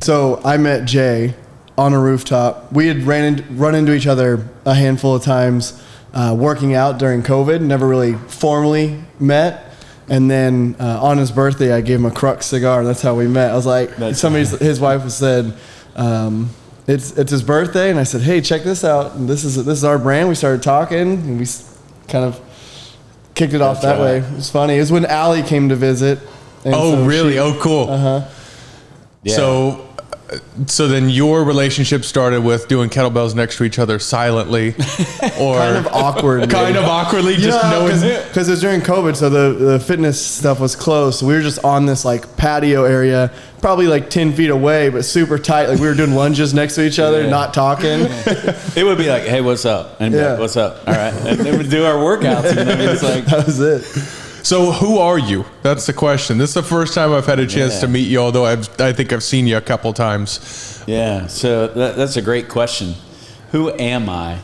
So I met Jay on a rooftop. We had run into each other a handful of times working out during COVID, never really formally met. And then on his birthday, I gave him a Crux cigar. That's how we met. I was like, his wife said, it's his birthday. And I said, hey, check this out. And this is our brand. We started talking and we kind of kicked it off that way. It was funny. It was when Allie came to visit. Oh, really? Oh, cool. Uh-huh. Yeah. So then your relationship started with doing kettlebells next to each other silently, or kind of awkwardly. Just knowing, because it was during COVID, so the fitness stuff was closed. So we were just on this like patio area, probably like 10 feet away, but super tight. Like we were doing lunges next to each other, not talking. It would be like, "Hey, what's up?" And like, "What's up?" All right, and then we do our workouts. And then it's like that was it. So who are you? That's the question. This is the first time I've had a chance to meet you, although I think I've seen you a couple times. Yeah, so that's a great question. Who am I?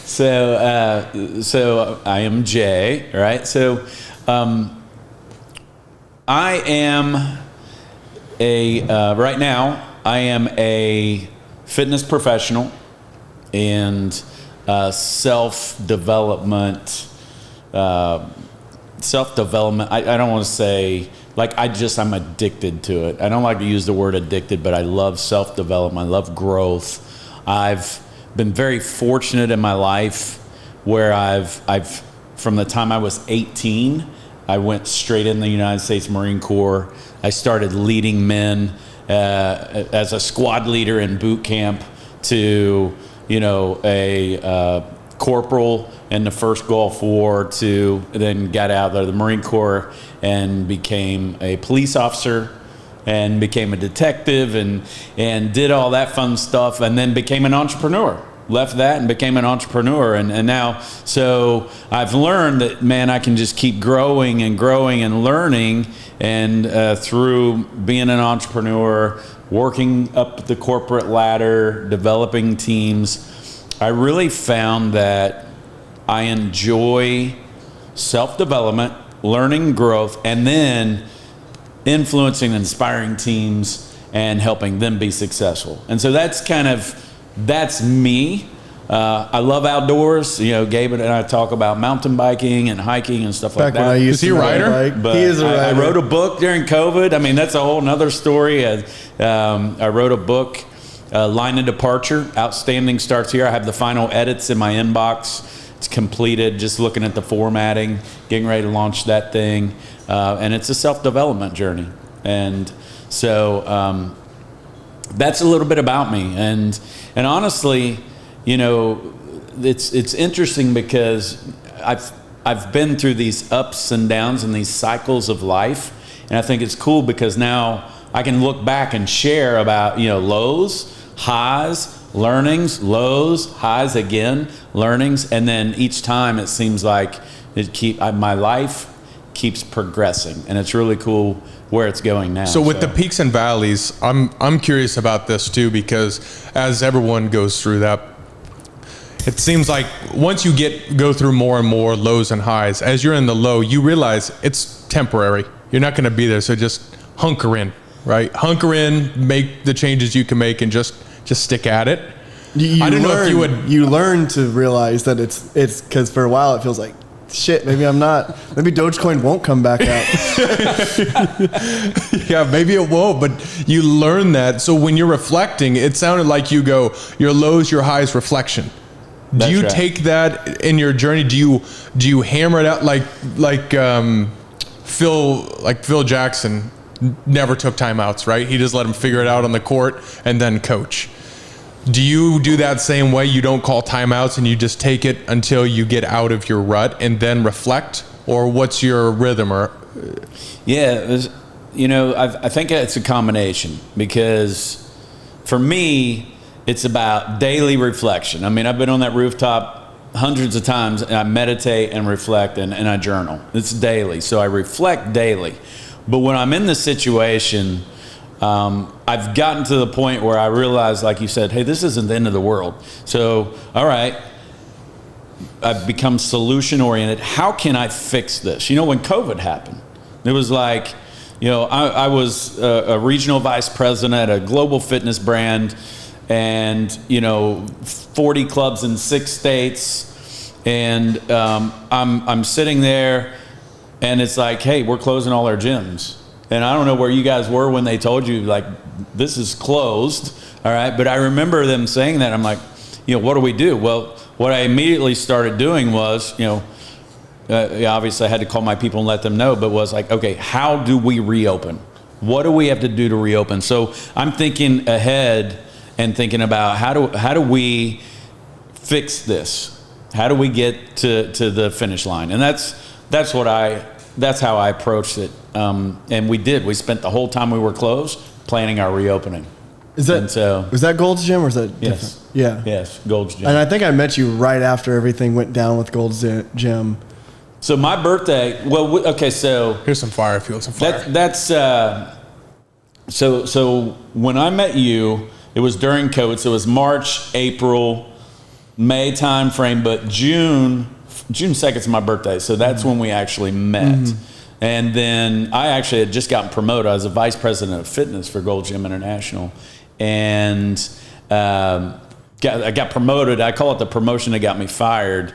So I am Jay, right? So I am right now I am a fitness professional and self-development. I don't want to say, like, I'm addicted to it. I don't like to use the word addicted, but I love self-development. I love growth. I've been very fortunate in my life where I've from the time I was 18, I went straight in the United States Marine Corps. I started leading men as a squad leader in boot camp to, a corporal in the first Gulf War, to then got out of the Marine Corps and became a police officer and became a detective and did all that fun stuff, and then became an entrepreneur. Left that and became an entrepreneur, and now, so I've learned that, man, I can just keep growing and learning, and through being an entrepreneur, working up the corporate ladder, developing teams, I really found that I enjoy self-development, learning, growth, and then influencing, inspiring teams and helping them be successful. And so that's me. I love outdoors. Gabe and I talk about mountain biking and hiking and stuff like that. When I used Is he a rider? But he is a rider. I wrote a book during COVID. I mean, that's a whole nother story. I wrote a book, Line of Departure, Outstanding, starts here. I have the final edits in my inbox. It's completed, just looking at the formatting, getting ready to launch that thing. And it's a self-development journey. And so that's a little bit about me. And honestly, it's interesting because I've been through these ups and downs and these cycles of life. And I think it's cool because now I can look back and share about, lows, highs, learnings, lows, highs again, learnings, and then each time it seems like my life keeps progressing, and it's really cool where it's going now. So with the peaks and valleys, I'm curious about this too, because as everyone goes through that, it seems like once you go through more and more lows and highs, as you're in the low, you realize it's temporary. You're not going to be there, so just hunker in, right? Hunker in, make the changes you can make, and just stick at it. I don't know if you would. You learn to realize that it's because for a while it feels like, shit, maybe I'm not. Maybe Dogecoin won't come back out. Yeah, maybe it won't, but you learn that. So when you're reflecting, it sounded like you go, your lows, your highs, reflection. Do you take that in your journey? Do you hammer it out like Phil Jackson never took timeouts, right? He just let him figure it out on the court and then coach. Do you do that same way? You don't call timeouts and you just take it until you get out of your rut and then reflect? Or what's your rhythm? Or I think it's a combination, because for me, it's about daily reflection. I mean, I've been on that rooftop hundreds of times, and I meditate and reflect and I journal. It's daily. So I reflect daily. But when I'm in the situation, I've gotten to the point where I realize, like you said, hey, this isn't the end of the world. So, all right, I've become solution oriented. How can I fix this? When COVID happened, it was like, I was a regional vice president at a global fitness brand, and 40 clubs in 6 states, and I'm sitting there, and it's like, hey, we're closing all our gyms. And I don't know where you guys were when they told you, like, this is closed, all right? But I remember them saying that. I'm like, what do we do? Well, what I immediately started doing was, obviously I had to call my people and let them know, but was like, okay, how do we reopen? What do we have to do to reopen? So I'm thinking ahead and thinking about how do we fix this? How do we get to the finish line? And that's how I approached it. And we did. We spent the whole time we were closed planning our reopening. Was that Gold's Gym, or is that different? Yes. Yeah. Yes, Gold's Gym. And I think I met you right after everything went down with Gold's Gym. So my birthday, so Here's some fire. Feel some fire. So when I met you, it was during COVID. So it was March, April, May time frame, but June 2nd is my birthday. So that's when we actually met. Mm-hmm. And then I actually had just gotten promoted. I was a vice president of fitness for Gold Gym International. And I got promoted. I call it the promotion that got me fired.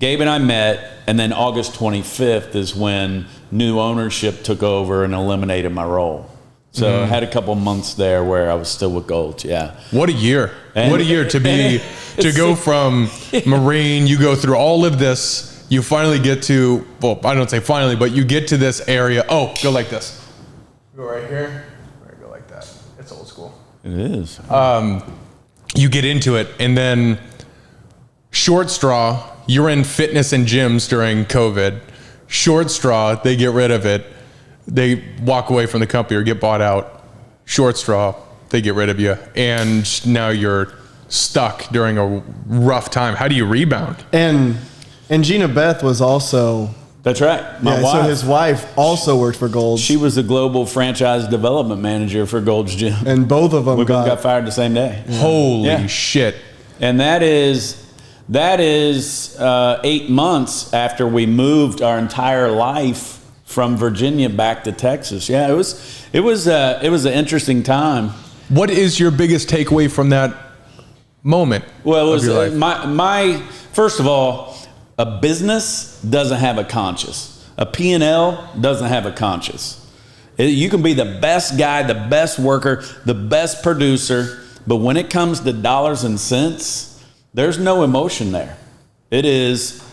Gabe and I met, and then August 25th is when new ownership took over and eliminated my role. So I had a couple months there where I was still with Gold. Yeah. What a year. What a year to go from Marine, you go through all of this. You finally get to, well, I don't say finally, but you get to this area. Oh, go like this. Go right here. Go like that. It's old school. It is. You get into it, and then short straw, you're in fitness and gyms during COVID. Short straw, they get rid of it. They walk away from the company or get bought out. Short straw, they get rid of you. And now you're stuck during a rough time. How do you rebound? And Gina Beth was also... That's right. My wife. So his wife also worked for Gold's. She was the global franchise development manager for Gold's Gym. And both of them got fired the same day. Yeah. Holy shit. And that is 8 months after we moved our entire life from Virginia back to Texas. Yeah, it was an interesting time. What is your biggest takeaway from that moment? Well, it was of your life? my first of all, a business doesn't have a conscience. A P&L doesn't have a conscience. You can be the best guy, the best worker, the best producer, but when it comes to dollars and cents, there's no emotion there. It is,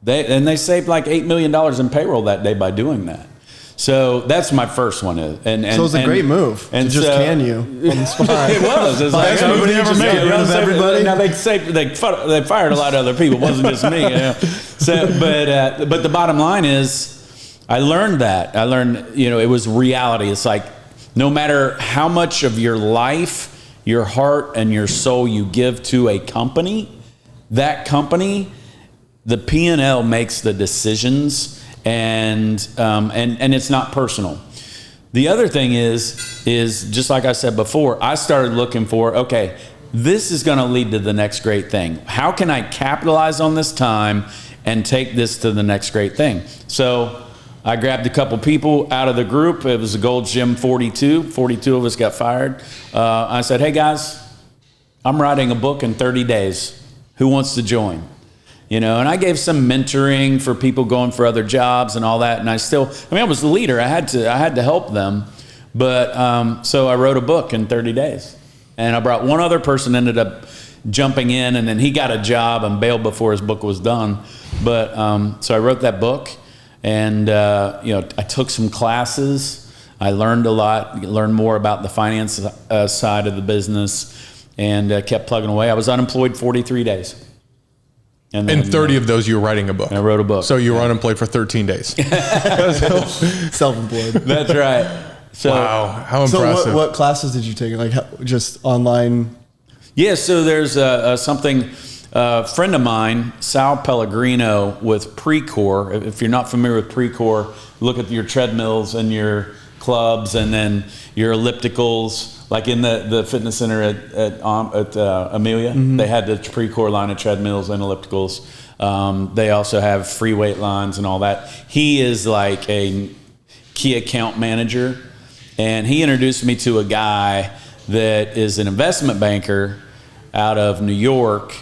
they saved like $8 million in payroll that day by doing that. So that's my first one. So it was a great move to just can you on the spot. It was. It's like nobody ever made it. Everybody. Now they fired a lot of other people. It wasn't just me. So, but the bottom line is, I learned that. I learned, it was reality. It's like, no matter how much of your life, your heart, and your soul you give to a company, that company, the P&L makes the decisions. And it's not personal. The other thing is just like I said before, I started looking for, okay, this is going to lead to the next great thing. How can I capitalize on this time and take this to the next great thing? So I grabbed a couple people out of the group. It was a Gold's Gym 42. 42 of us got fired. I said, hey guys, I'm writing a book in 30 days. Who wants to join? And I gave some mentoring for people going for other jobs and all that. And I was the leader. I had to help them. But so I wrote a book in 30 days. And I brought one other person, ended up jumping in, and then he got a job and bailed before his book was done. But so I wrote that book, and I took some classes. I learned a lot, learned more about the finance side of the business, and kept plugging away. I was unemployed 43 days. And then, 30 of those, you were writing a book. I wrote a book. So you were unemployed for 13 days. Self-employed. That's right. So, wow, how impressive. So what classes did you take? Like just online? Yeah, so there's a friend of mine, Sal Pellegrino with Precor. If you're not familiar with Precor, look at your treadmills and your clubs and then your ellipticals. Like in the fitness center at Amelia, mm-hmm. They had the Precor line of treadmills and ellipticals. They also have free weight lines and all that. He is like key account manager. And he introduced me to a guy that is an investment banker out of New York.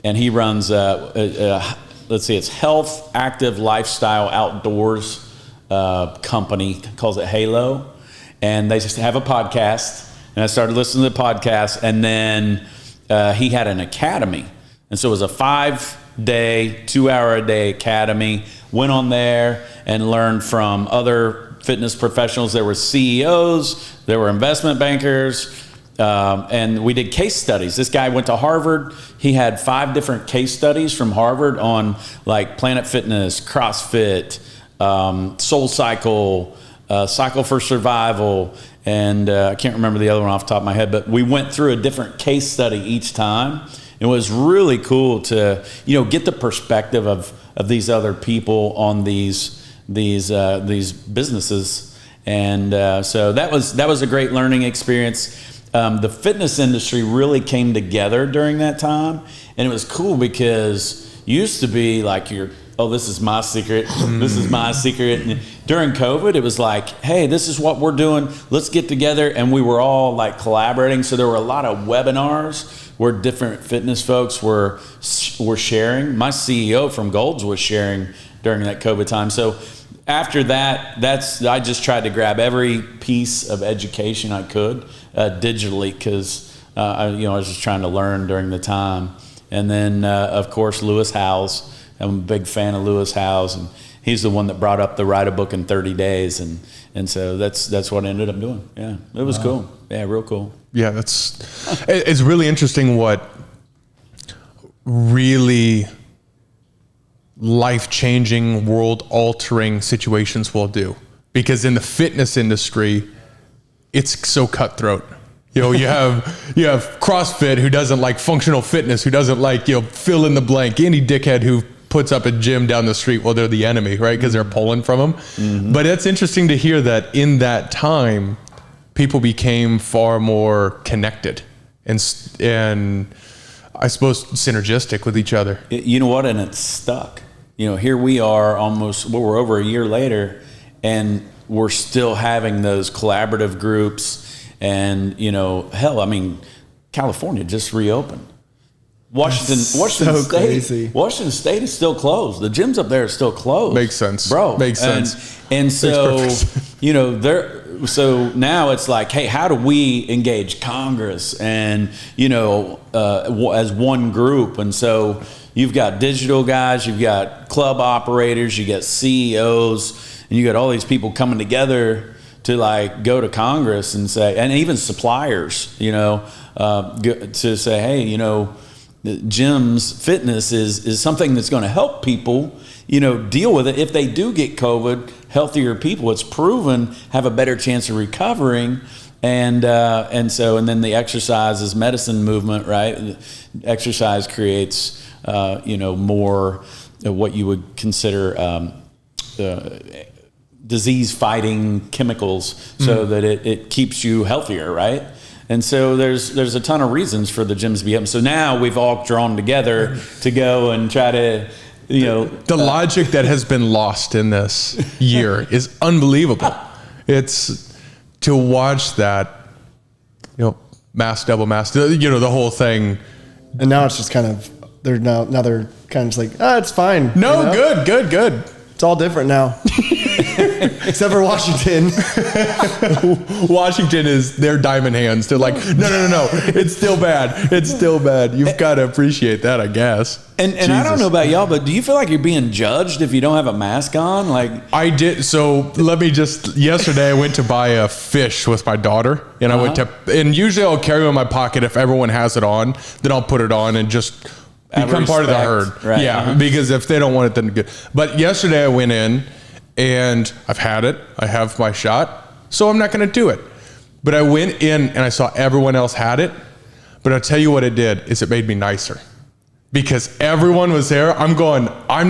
And he runs, let's see, it's Health, Active Lifestyle Outdoors company, calls it Halo. And they just have a podcast. And I started listening to the podcast. And then he had an academy. And so it was a 5-day, 2-hour-a-day academy. Went on there and learned from other fitness professionals. There were CEOs, there were investment bankers, and we did case studies. This guy went to Harvard. He had 5 different case studies from Harvard on like Planet Fitness, CrossFit, Soul Cycle, Cycle for Survival, and I can't remember the other one off the top of my head, but we went through a different case study each time. It was really cool to, get the perspective of these other people on these businesses. And so that was a great learning experience. The fitness industry really came together during that time, and it was cool because it used to be like this is my secret, this is my secret. And during COVID, it was like, hey, this is what we're doing. Let's get together, and we were all like collaborating. So there were a lot of webinars where different fitness folks were sharing. My CEO from Golds was sharing during that COVID time. So after that, I just tried to grab every piece of education I could digitally because I was just trying to learn during the time. And then of course Lewis Howes. I'm a big fan of Lewis Howes, and he's the one that brought up the write a book in 30 days, and so that's what I ended up doing. Yeah, it was cool. Yeah, real cool. Yeah, it's really interesting what really life-changing, world-altering situations will do. Because in the fitness industry, it's so cutthroat. You have CrossFit who doesn't like functional fitness, who doesn't like, fill in the blank. Any dickhead who puts up a gym down the street, well, they're the enemy, right? Because they're pulling from them. Mm-hmm. But it's interesting to hear that in that time, people became far more connected and I suppose synergistic with each other. You know what? And it's stuck. Here we are we're over a year later, and we're still having those collaborative groups. And, California just reopened. Washington State is still closed. The gyms up there are still closed. Makes sense. Bro. Makes sense. And so, so now it's like, hey, how do we engage Congress and, as one group? And so you've got digital guys, you've got club operators, you got CEOs, and you got all these people coming together to like go to Congress and say, and even suppliers, to say, hey, gyms, fitness is something that's going to help people, deal with it. If they do get COVID, healthier people, it's proven, have a better chance of recovering. And then the exercise is medicine movement, right? Exercise creates, more what you would consider disease-fighting chemicals so that it keeps you healthier, right? And so there's a ton of reasons for the gyms to be open. So now we've all drawn together to go and try to, The logic that has been lost in this year is unbelievable. It's to watch that, mask, double mask, the whole thing. And now it's just kind of, they're kind of just like, it's fine. No, good. It's all different now. Except for Washington. Washington is their diamond hands. They're like, no. It's still bad. It's still bad. You've got to appreciate that, I guess. And I don't know about y'all, but do you feel like you're being judged if you don't have a mask on? Like I did. So yesterday I went to buy a fish with my daughter, and I went to, and usually I'll carry it in my pocket. If everyone has it on, then I'll put it on and just become part of the herd. Right. Yeah. Because if they don't want it, then good. But yesterday I went in, and I've had it. I have my shot, so I'm not going to do it. But I went in and I saw everyone else had it. But I'll tell you what it did is it made me nicer. Because everyone was there. I'm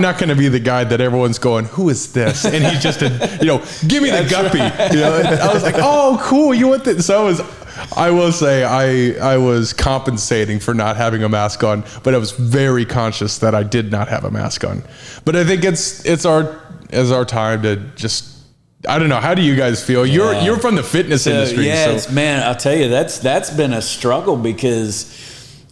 not going to be the guy that everyone's going, who is this? And he's just give me the guppy. I was like, oh, cool. You want this? So I will say I was compensating for not having a mask on, but I was very conscious that I did not have a mask on. But I think it's our time to just I don't know. How do you guys feel? You're from the fitness industry. Yes, man, I'll tell you, that's been a struggle because,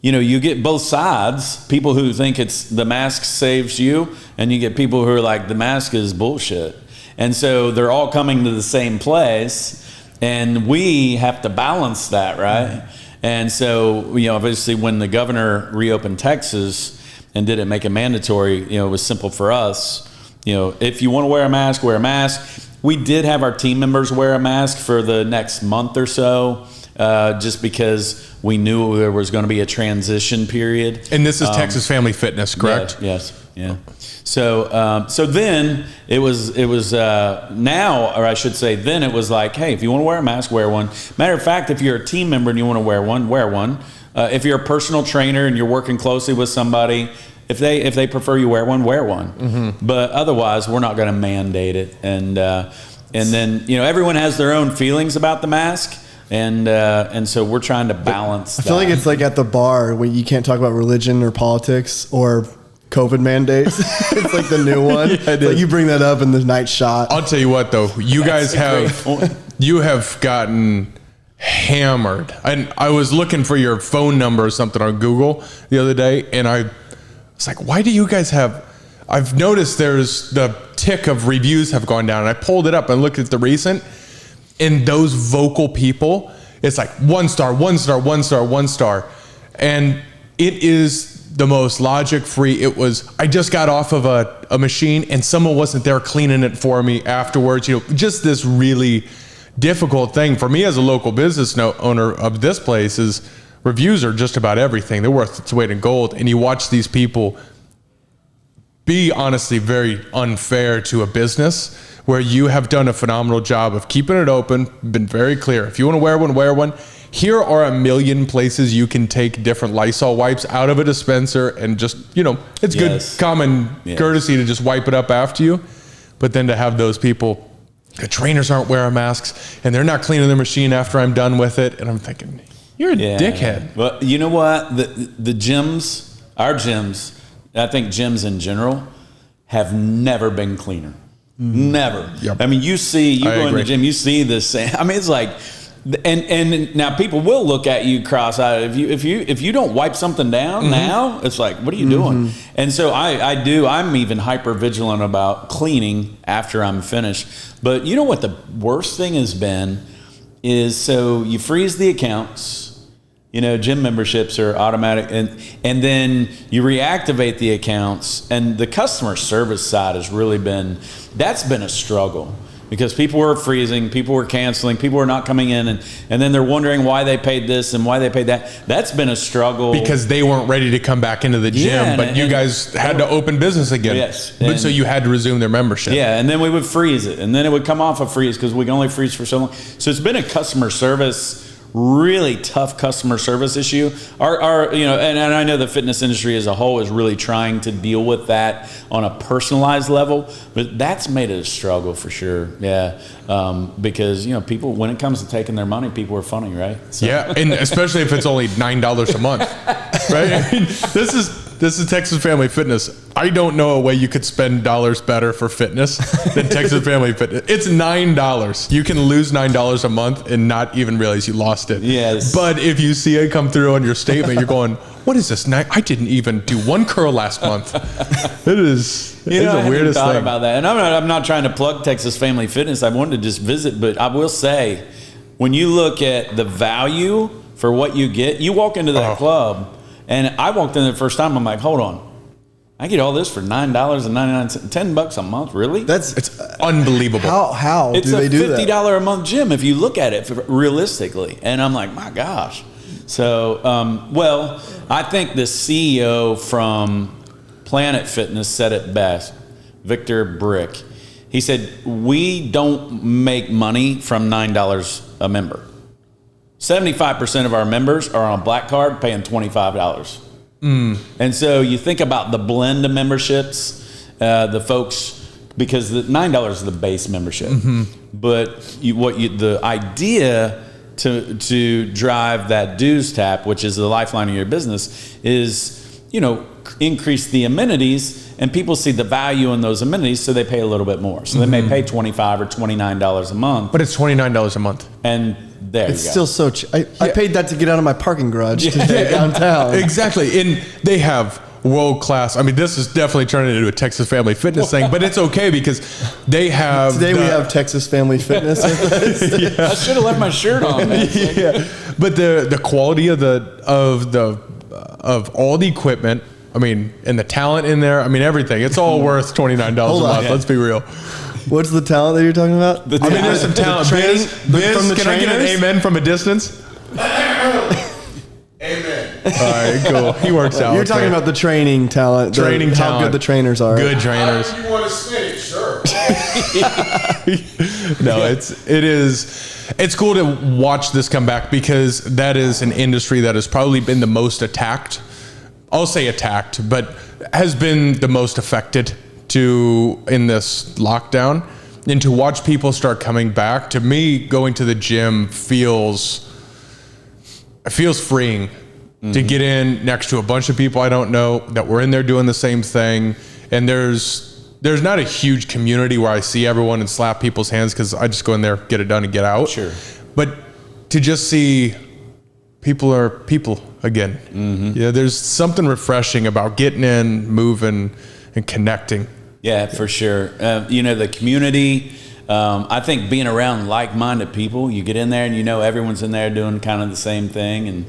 you get both sides, people who think it's the mask saves you, and you get people who are like, the mask is bullshit. And so they're all coming to the same place, and we have to balance that, right? Mm-hmm. And so, obviously when the governor reopened Texas and didn't make it mandatory, it was simple for us. If you want to wear a mask, wear a mask. We did have our team members wear a mask for the next month or so, just because we knew there was going to be a transition period. And this is Texas Family Fitness, correct? Yes. Yeah. So then it was now, or I should say then it was like, hey, if you want to wear a mask, wear one. Matter of fact, if you're a team member and you want to wear one, wear one. If you're a personal trainer and you're working closely with somebody, if they prefer you wear one, wear one. Mm-hmm. But otherwise, we're not going to mandate it. And then everyone has their own feelings about the mask, and so we're trying to balance. I feel like it's like at the bar when you can't talk about religion or politics or COVID mandates. It's like the new one. Like you bring that up in the night shot. I'll tell you what though, you guys have gotten hammered. And I was looking for your phone number or something on Google the other day, and I was like, why do you guys have, I've noticed there's the tick of reviews have gone down, and I pulled it up and looked at the recent, and those vocal people, it's like 1 star, 1 star, 1 star, 1 star. And it is the most logic free. It was, I just got off of a machine and someone wasn't there cleaning it for me afterwards. Just this really difficult thing for me as a local business owner of this place is reviews are just about everything. They're worth its weight in gold. And you watch these people be honestly very unfair to a business where you have done a phenomenal job of keeping it open, been very clear. If you want to wear one, wear one. Here are a million places you can take different Lysol wipes out of a dispenser and just, it's good common courtesy to just wipe it up after you. But then to have those people, the trainers aren't wearing masks and they're not cleaning their machine after I'm done with it. And I'm thinking, you're a dickhead. Well, you know what? The gyms, our gyms, I think gyms in general have never been cleaner. Never. Yep. I mean, you go in the gym, you see the same. I mean, it's like, and now people will look at you cross-eyed if you don't wipe something down now. It's like, what are you doing? And so I'm even hyper vigilant about cleaning after I'm finished. But you know what the worst thing has been is, so you freeze the accounts. Gym memberships are automatic, and then you reactivate the accounts, and the customer service side has really been a struggle. Because people were freezing, people were canceling, people were not coming in, and then they're wondering why they paid this and why they paid that. That's been a struggle. Because they weren't ready to come back into the gym, but you guys had to open business again. Yes. But so you had to resume their membership. Yeah, and then we would freeze it, and then it would come off a freeze because we can only freeze for so long. So it's been a customer service, really tough customer service issue. And I know the fitness industry as a whole is really trying to deal with that on a personalized level, but that's made it a struggle for sure. Yeah, because people, when it comes to taking their money, people are funny, right? So. Yeah, and especially if it's only $9 a month, right? I mean, this is Texas Family Fitness. I don't know a way you could spend dollars better for fitness than Texas Family Fitness. It's $9. You can lose $9 a month and not even realize you lost it. Yes. But if you see it come through on your statement, you're going, what is this? I didn't even do one curl last month. It is the weirdest thing. I hadn't thought about that. And I'm not trying to plug Texas Family Fitness. I wanted to just visit, but I will say, when you look at the value for what you get, you walk into that club, and I walked in the first time, I'm like, hold on. I get all this for $9.99, $10 a month, really? It's unbelievable. How do they do that? It's a $50 a month gym if you look at it realistically. And I'm like, my gosh. So, I think the CEO from Planet Fitness said it best, Victor Brick. He said, we don't make money from $9 a member. 75% of our members are on a black card paying $25. And so you think about the blend of memberships, the folks, because the $9 is the base membership. But the idea to drive that dues tap, which is the lifeline of your business, is increase the amenities, and people see the value in those amenities, so they pay a little bit more. So they may pay $25 or $29 a month. But it's $29 a month. And there It's you go. still so cheap. I paid that to get out of my parking garage to get downtown. Exactly. And they have world class. I mean, this is definitely turning into a Texas Family Fitness thing, but it's okay because they have. Today we have Texas Family Fitness. I should have left my shirt on. Yeah. But the quality of all the equipment, I mean, and the talent in there, I mean, everything. It's all worth $29 a month. Let's be real. What's the talent that you're talking about? I mean, there's some talent. Biz, from the can I get an trainers? amen from a distance? Amen. All right, cool. He works out. You're talking about the training talent. Training how talent. good the trainers are. Good trainers. If you want to snake, sure. No, it's cool to watch this come back because that is an industry that has probably been the most attacked. I'll say attacked, but has been the most affected in this lockdown. And to watch people start coming back, to me, going to the gym feels freeing to get in next to a bunch of people I don't know that were in there doing the same thing. And there's not a huge community where I see everyone and slap people's hands because I just go in there, get it done, and get out. Sure. But to just see people are people again. Yeah, there's something refreshing about getting in, moving, and connecting. Yeah, for sure. The community, I think being around like-minded people, you get in there and everyone's in there doing kind of the same thing. And,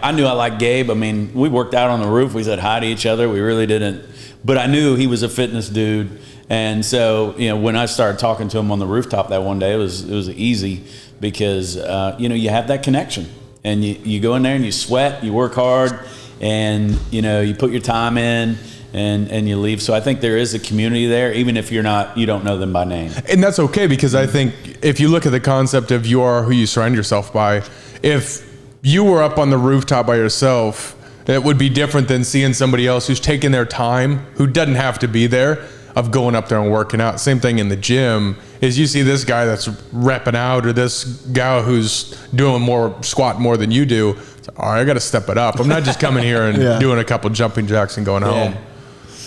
I knew I liked Gabe. I mean, we worked out on the roof. We said hi to each other. We really didn't. But I knew he was a fitness dude. And so, when I started talking to him on the rooftop that one day, it was easy because, you have that connection. And you go in there and you sweat, you work hard, and, you put your time in. And you leave. So I think there is a community there, even if you don't know them by name. And that's okay because I think if you look at the concept of you are who you surround yourself by, if you were up on the rooftop by yourself, it would be different than seeing somebody else who's taking their time, who doesn't have to be there, of going up there and working out. Same thing in the gym is you see this guy that's repping out or this guy who's doing squat more than you do. It's like, all right, I got to step it up. I'm not just coming here and doing a couple jumping jacks and going home.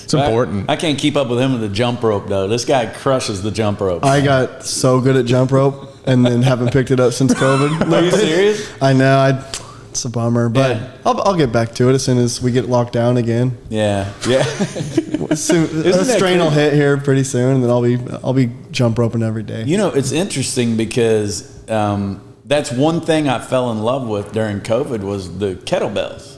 It's important. I can't keep up with him with the jump rope, though. This guy crushes the jump rope. I got so good at jump rope and then haven't picked it up since COVID. Are you serious? I know. It's a bummer, but I'll get back to it as soon as we get locked down again. Yeah. A strain will hit here pretty soon, and then I'll be jump roping every day. It's interesting because that's one thing I fell in love with during COVID was the kettlebells.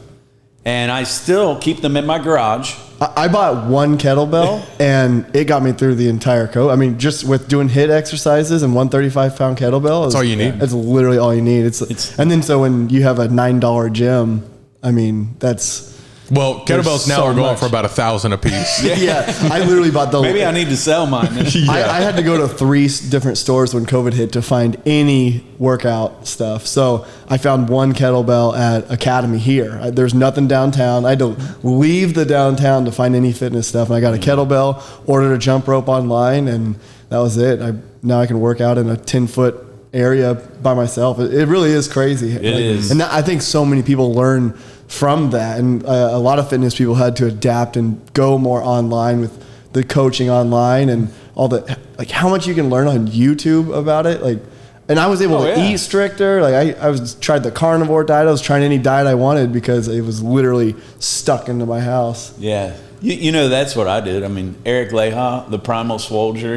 And I still keep them in my garage. I bought one kettlebell, and it got me through the entire COVID. I mean, just with doing HIIT exercises and 135-pound kettlebell. That's all you need. It's literally all you need. And then so when you have a $9 gym, I mean, that's... Well, kettlebells now so are going much. for about $1,000 a piece. Yeah, I literally bought the... Maybe I need to sell mine. I had to go to 3 different stores when COVID hit to find any workout stuff. So I found one kettlebell at Academy here. There's nothing downtown. I had to leave the downtown to find any fitness stuff. And I got a kettlebell, ordered a jump rope online, and that was it. Now I can work out in a 10-foot area by myself. It really is crazy. It is. And I think so many people learn from that, and a lot of fitness people had to adapt and go more online with the coaching online and all the how much you can learn on YouTube about it. And I was able to eat stricter. I tried the carnivore diet. I was trying any diet I wanted because it was literally stuck into my house. Yeah. That's what I did. I mean, Eric Leha, the Primal Soldier,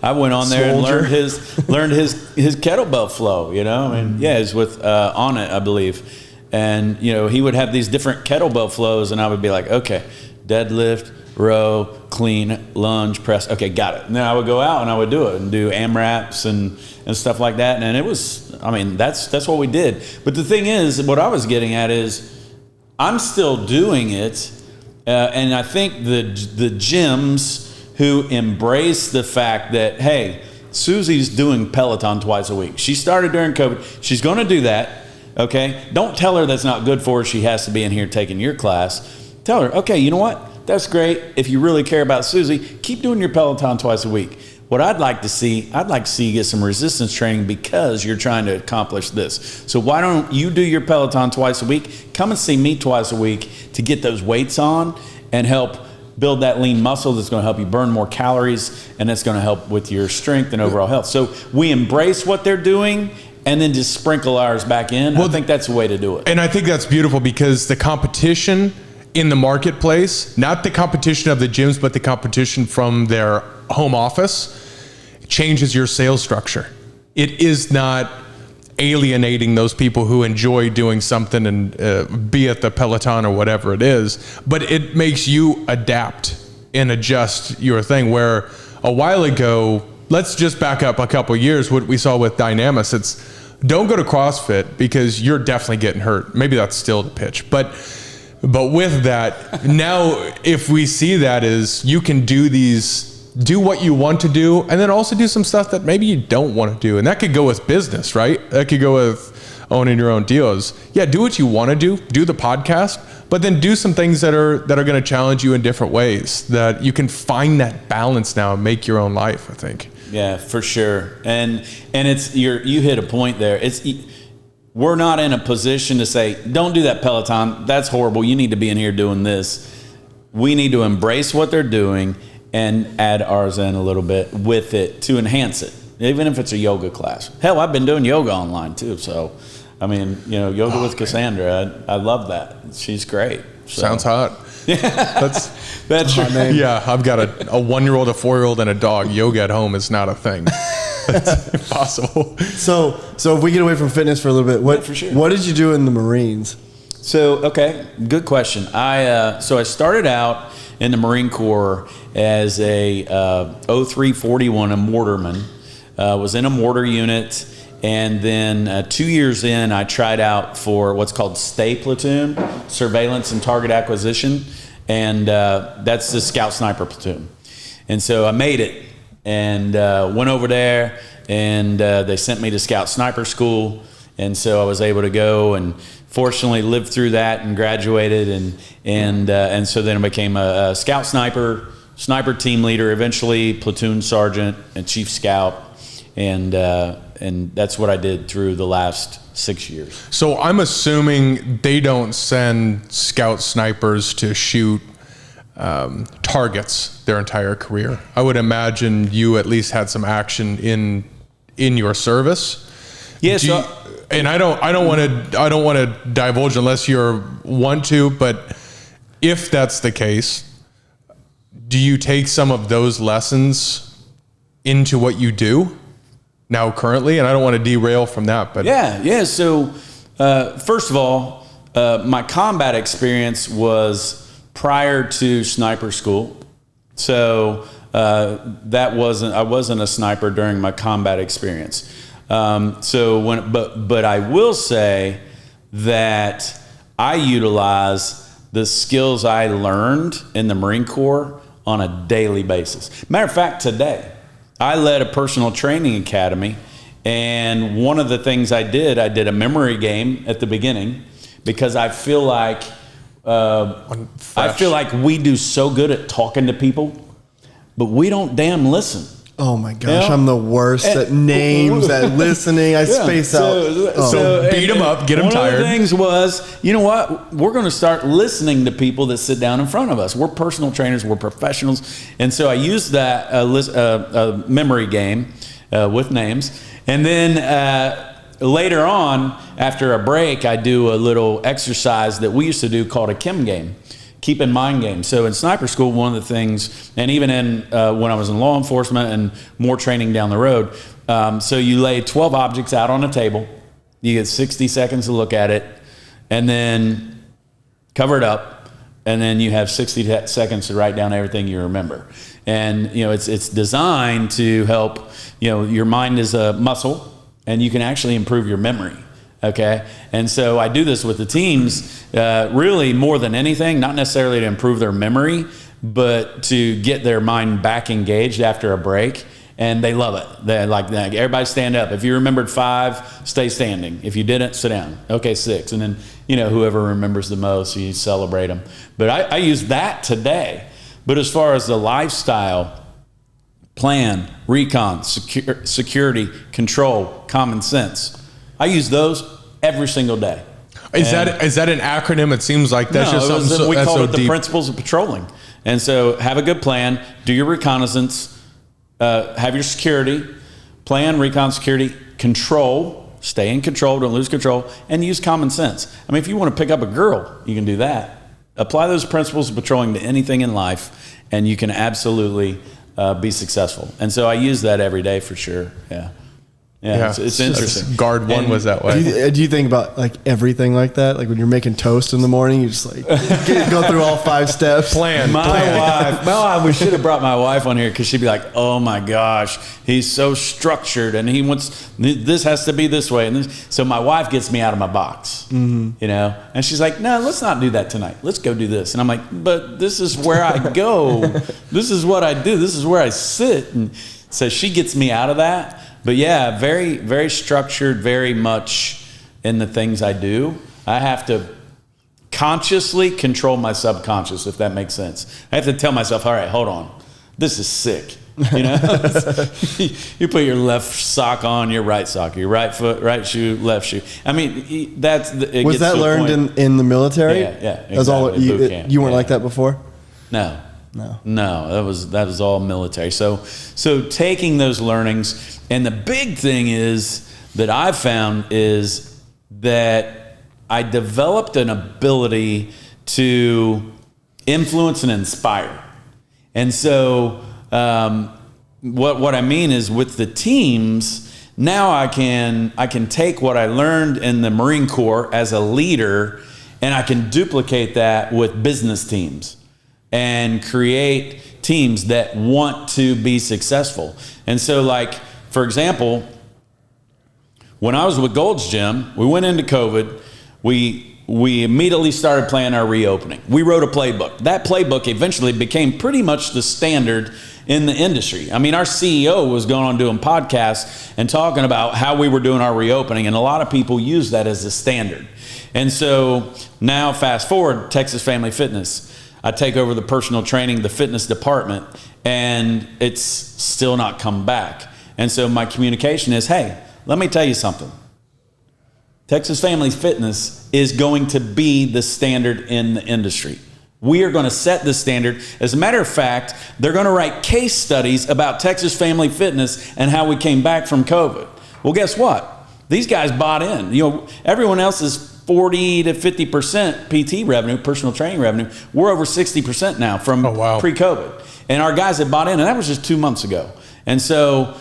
I went on there and learned his kettlebell flow, I mean, it was with On It, I believe. And, he would have these different kettlebell flows, and I would be like, okay, deadlift, row, clean, lunge, press. Okay, got it. And then I would go out and I would do it and do AMRAPs and stuff like that. And it was, I mean, that's what we did. But the thing is, what I was getting at is I'm still doing it. And I think the gyms who embrace the fact that, hey, Susie's doing Peloton twice a week. She started during COVID. She's going to do that. Okay, don't tell her that's not good for her. She has to be in here taking your class. Tell her, okay, you know what? That's great. If you really care about Susie, keep doing your Peloton twice a week. what I'd like to see you get some resistance training because you're trying to accomplish this. So why don't you do your Peloton twice a week? Come and see me twice a week to get those weights on and help build that lean muscle that's going to help you burn more calories, and that's going to help with your strength and overall health. So we embrace what they're doing and then just sprinkle ours back in. Well, I think that's the way to do it. And I think that's beautiful because the competition in the marketplace, not the competition of the gyms, but the competition from their home office, changes your sales structure. It is not alienating those people who enjoy doing something, and be it the Peloton or whatever it is, but it makes you adapt and adjust your thing. Where a while ago, let's just back up a couple of years, what we saw with Dynamis, it's don't go to CrossFit because you're definitely getting hurt. Maybe that's still the pitch, but with that, now if we see that is you can do what you want to do, and then also do some stuff that maybe you don't want to do. And that could go with business, right? That could go with owning your own deals. Yeah, do what you want to do the podcast, but then do some things that are going to challenge you in different ways, that you can find that balance now and make your own life, I think. Yeah, for sure. And it's you hit a point there. We're not in a position to say, don't do that Peloton. That's horrible. You need to be in here doing this. We need to embrace what they're doing and add ours in a little bit with it to enhance it, even if it's a yoga class. Hell, I've been doing yoga online too. So, I mean, yoga with Cassandra, I love that. She's great. So. Sounds hot. That's your name. Yeah, I've got a 1-year-old, a 4-year-old, and a dog. Yoga at home is not a thing. That's impossible. So if we get away from fitness for a little bit, what did you do in the Marines? So, okay, good question. I started out in the Marine Corps as a 0341, a mortarman. Was in a mortar unit, and then 2 years in, I tried out for what's called Stay Platoon, Surveillance and Target Acquisition, and that's the Scout Sniper Platoon. And so I made it, and went over there, and they sent me to Scout Sniper School, and so I was able to go and fortunately lived through that and graduated, and so then I became a scout sniper team leader, eventually platoon sergeant and chief scout, and that's what I did through the last 6 years. So I'm assuming they don't send scout snipers to shoot targets their entire career. I would imagine you at least had some action in your service. Yeah. And I don't want to divulge unless you want to, but if that's the case, do you take some of those lessons into what you do now currently? And I don't want to derail from that, but yeah. So first of all, my combat experience was prior to sniper school. So I wasn't a sniper during my combat experience. But I will say that I utilize the skills I learned in the Marine Corps on a daily basis. Matter of fact, today I led a personal training academy, and one of the things I did a memory game at the beginning, because I feel like we do so good at talking to people, but we don't damn listen. Oh my gosh, I'm the worst at names, at listening. I space out. So beat them up, get them tired. One of the things was, you know what? We're going to start listening to people that sit down in front of us. We're personal trainers. We're professionals. And so I used that memory game with names. And then later on, after a break, I do a little exercise that we used to do called a Kim game. Keep in mind game. So in sniper school, one of the things, and even in when I was in law enforcement and more training down the road, so you lay 12 objects out on a table, you get 60 seconds to look at it, and then cover it up, and then you have 60 seconds to write down everything you remember. And it's designed to help. Your mind is a muscle, and you can actually improve your memory. Okay. And so I do this with the teams, really more than anything, not necessarily to improve their memory, but to get their mind back engaged after a break. And they love it. They're like, everybody stand up. If you remembered 5, stay standing. If you didn't, sit down. Okay, 6. And then, whoever remembers the most, you celebrate them. But I use that today. But as far as the lifestyle plan, recon, security, control, common sense. I use those every single day. Is that an acronym? It seems like that's just something we that's call so it the deep. principles of patrolling. And so have a good plan, do your reconnaissance, have your security, plan, recon, security, control, stay in control, don't lose control, and use common sense. I mean, if you want to pick up a girl, you can do that. Apply those principles of patrolling to anything in life, and you can absolutely be successful. And so I use that every day for sure. Yeah, it's interesting. Guard one was that way. Do you think about like everything like that? Like when you're making toast in the morning, you just like go through all 5 steps. Plan. Wife, we should have brought my wife on here because she'd be like, oh my gosh, he's so structured and he wants, this has to be this way. And this. So my wife gets me out of my box, you know, and she's like, no, let's not do that tonight. Let's go do this. And I'm like, but this is where I go. This is what I do. This is where I sit. And so she gets me out of that. But yeah, very, very structured, very much in the things I do. I have to consciously control my subconscious, if that makes sense. I have to tell myself, all right, hold on. This is sick. You know, you put your left sock on, your right sock, your right foot, right shoe, left shoe. I mean, was that learned in the military? Yeah, exactly. That's all. You weren't like that before? No, that was all military. So taking those learnings. And the big thing is that I've found is that I developed an ability to influence and inspire. And so what I mean is with the teams, now I can take what I learned in the Marine Corps as a leader and I can duplicate that with business teams and create teams that want to be successful. And so like, for example, when I was with Gold's Gym, we went into COVID. We immediately started planning our reopening. We wrote a playbook. That playbook eventually became pretty much the standard in the industry. I mean, our CEO was going on doing podcasts and talking about how we were doing our reopening, and a lot of people use that as a standard. And so now fast forward, Texas Family Fitness. I take over the personal training, the fitness department, and it's still not come back. And so my communication is, hey, let me tell you something. Texas Family Fitness is going to be the standard in the industry. We are going to set the standard. As a matter of fact, they're going to write case studies about Texas Family Fitness and how we came back from COVID. Well, guess what? These guys bought in. You know, everyone else is 40 to 50% PT revenue, personal training revenue. We're over 60% now from pre-COVID. And our guys have bought in, and that was just 2 months ago. And so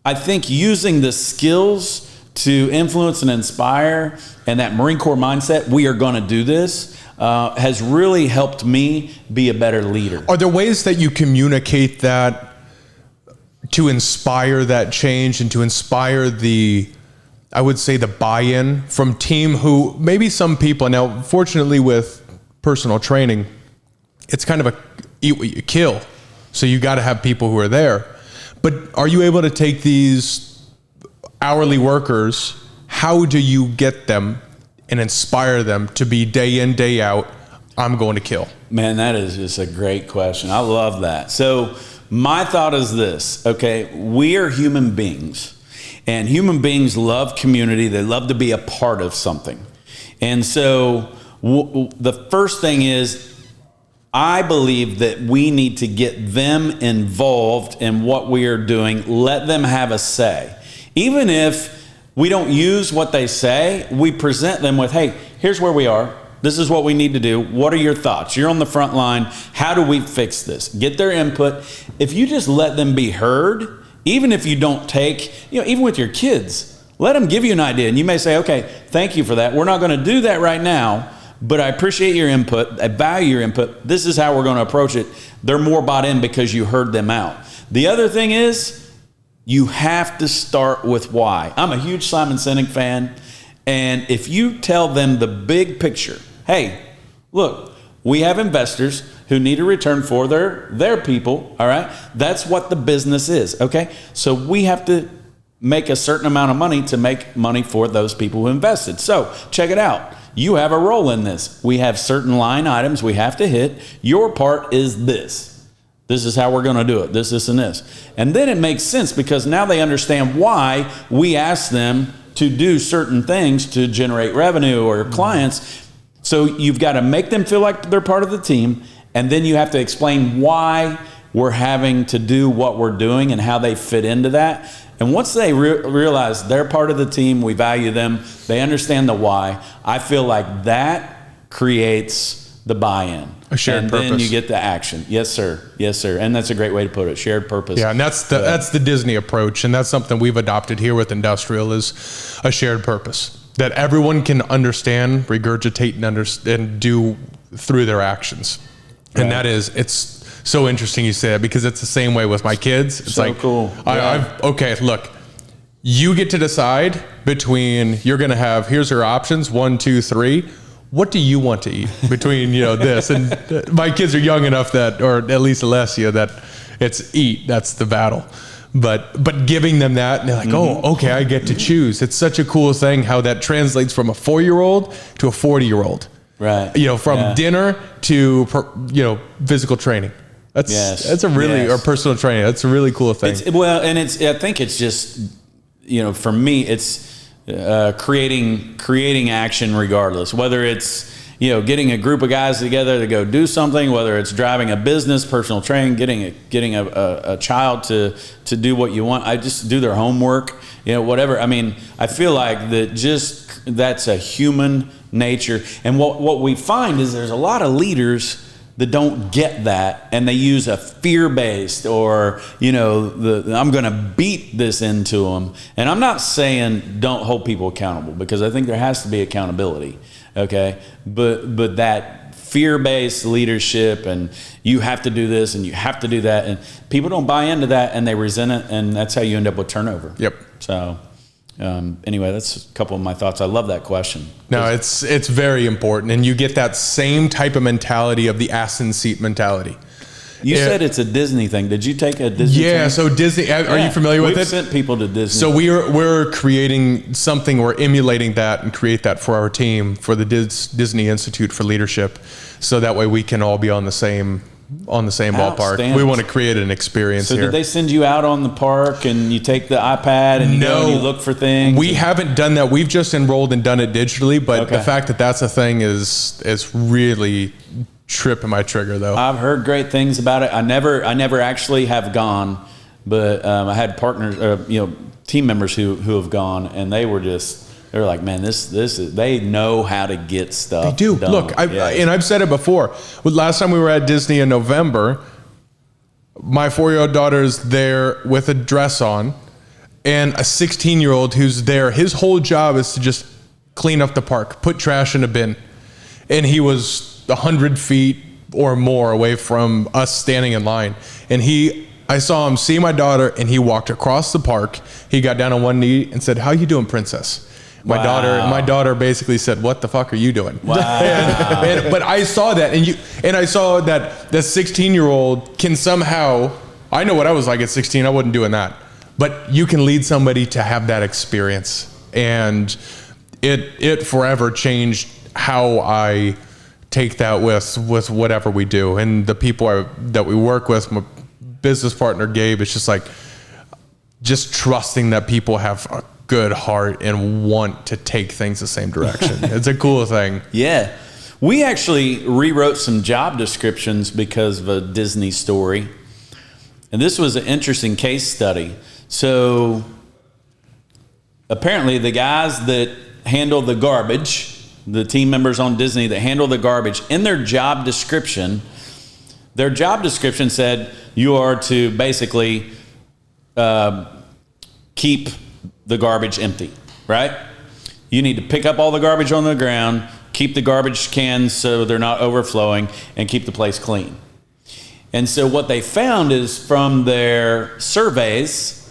I think using the skills to influence and inspire and that Marine Corps mindset, we are going to do this, has really helped me be a better leader. Are there ways that you communicate that to inspire that change and to inspire I would say the buy-in from team who maybe some people, now fortunately with personal training, it's kind of eat what you kill. So you got to have people who are there. But are you able to take these hourly workers, how do you get them and inspire them to be day in, day out, I'm going to kill? Man, that is just a great question. I love that. So my thought is this, okay, we are human beings, and human beings love community. They love to be a part of something. And so the first thing is, I believe that we need to get them involved in what we are doing. Let them have a say. Even if we don't use what they say, we present them with, hey, here's where we are. This is what we need to do. What are your thoughts? You're on the front line. How do we fix this? Get their input. If you just let them be heard, even if you don't take, even with your kids, let them give you an idea. And you may say, okay, thank you for that. We're not going to do that right now, but I appreciate your input. I value your input. This is how we're going to approach it. They're more bought in because you heard them out. The other thing is, you have to start with why. I'm a huge Simon Sinek fan. And if you tell them the big picture, hey, look, we have investors who need a return for their people, all right? That's what the business is, okay? So we have to make a certain amount of money to make money for those people who invested. So check it out. You have a role in this. We have certain line items we have to hit. Your part is this. This is how we're going to do it. This, and this. And then it makes sense because now they understand why we ask them to do certain things to generate revenue or clients. So you've got to make them feel like they're part of the team. And then you have to explain why we're having to do what we're doing and how they fit into that. And once they realize they're part of the team, we value them, they understand the why, I feel like that creates the buy-in. A shared and purpose. Then you get the action. Yes, sir. Yes, sir. And that's a great way to put it. Shared purpose. Yeah, and that's the Disney approach, and that's something we've adopted here with Industrial is a shared purpose that everyone can understand, regurgitate, and do through their actions. Right. And that is, it's so interesting you say that because it's the same way with my kids. It's so like, cool. Yeah. Okay, look, you get to decide between, you're going to have, here's your options, 1, 2, 3. What do you want to eat between, this? And my kids are young enough that, or at least Alessia, that it's eat. That's the battle. But giving them that, and they're like, oh, okay, I get to choose. It's such a cool thing how that translates from a 4-year-old to a 40-year-old. Right. From dinner to, physical training. That's a really, or personal training. That's a really cool thing. I think it's just, for me, it's creating action regardless, whether it's, getting a group of guys together to go do something, whether it's driving a business, personal training, getting a child to do what you want. I just do their homework, whatever. I mean, I feel like that's a human nature. And what we find is there's a lot of leaders that don't get that, and they use a fear-based or, I'm going to beat this into them. And I'm not saying don't hold people accountable, because I think there has to be accountability, okay? But that fear-based leadership, and you have to do this and you have to do that, and people don't buy into that and they resent it, and that's how you end up with turnover. Yep. So anyway, that's a couple of my thoughts. I love that question. No, it's very important, and you get that same type of mentality of the ass in seat mentality. You said it's a Disney thing. Did you take a Disney? Yeah, thing? so Disney. Are you familiar with it? We've sent people to Disney. So we're creating something. We're emulating that and create that for our team for the Disney Institute for Leadership, so that way we can all be on the same ballpark. We want to create an experience here. So did they send you out on the park and you take the iPad and you go and you look for things? We haven't done that. We've just enrolled and done it digitally, but the fact that that's a thing is really tripping my trigger, though. I've heard great things about it. I never actually have gone, but I had partners, team members who have gone, and they were like, man, this is, they know how to get stuff. They do. done. Look, and I've said it before. Last time we were at Disney in November, my 4-year-old daughter's there with a dress on, and a 16-year-old who's there. His whole job is to just clean up the park, put trash in a bin. And he was 100 feet or more away from us standing in line. And I saw him see my daughter, and he walked across the park. He got down on one knee and said, "How you doing, princess?" My daughter basically said, "What the fuck are you doing?" Wow. But I saw that, and I saw that the 16-year-old can somehow. I know what I was like at 16. I wasn't doing that, but you can lead somebody to have that experience, and it forever changed how I take that with whatever we do, and the people that we work with. My business partner Gabe, it's just trusting that people have a good heart and want to take things the same direction. It's a cool thing. Yeah. We actually rewrote some job descriptions because of a Disney story. And this was an interesting case study. So apparently the guys that handle the garbage, the team members on Disney that handle the garbage, in their job description said you are to basically keep the garbage empty, right? You need to pick up all the garbage on the ground, keep the garbage cans so they're not overflowing, and keep the place clean. And so what they found is from their surveys,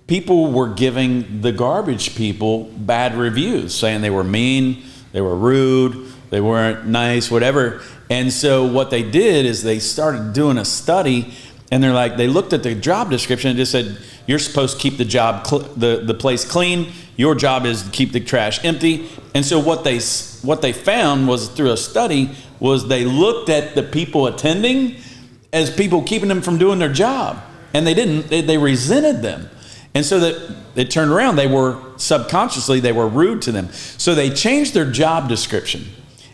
people were giving the garbage people bad reviews, saying they were mean, they were rude, they weren't nice, whatever. And so what they did is they started doing a study, and they looked at the job description and just said, you're supposed to keep the place clean. Your job is to keep the trash empty. And so what they found was, through a study, was they looked at the people attending, as people keeping them from doing their job. And they resented them. And so that it turned around, they were rude to them. So they changed their job description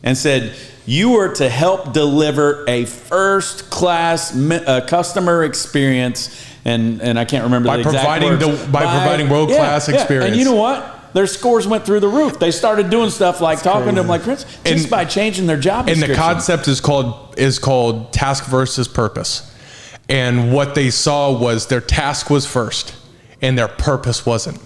and said, you are to help deliver a first-class customer experience, and I can't remember the exact words. By providing world-class experience. And you know what? Their scores went through the roof. They started doing stuff like talking to them like Chris, just by changing their job description. And the concept is called task versus purpose. And what they saw was their task was first, and their purpose wasn't.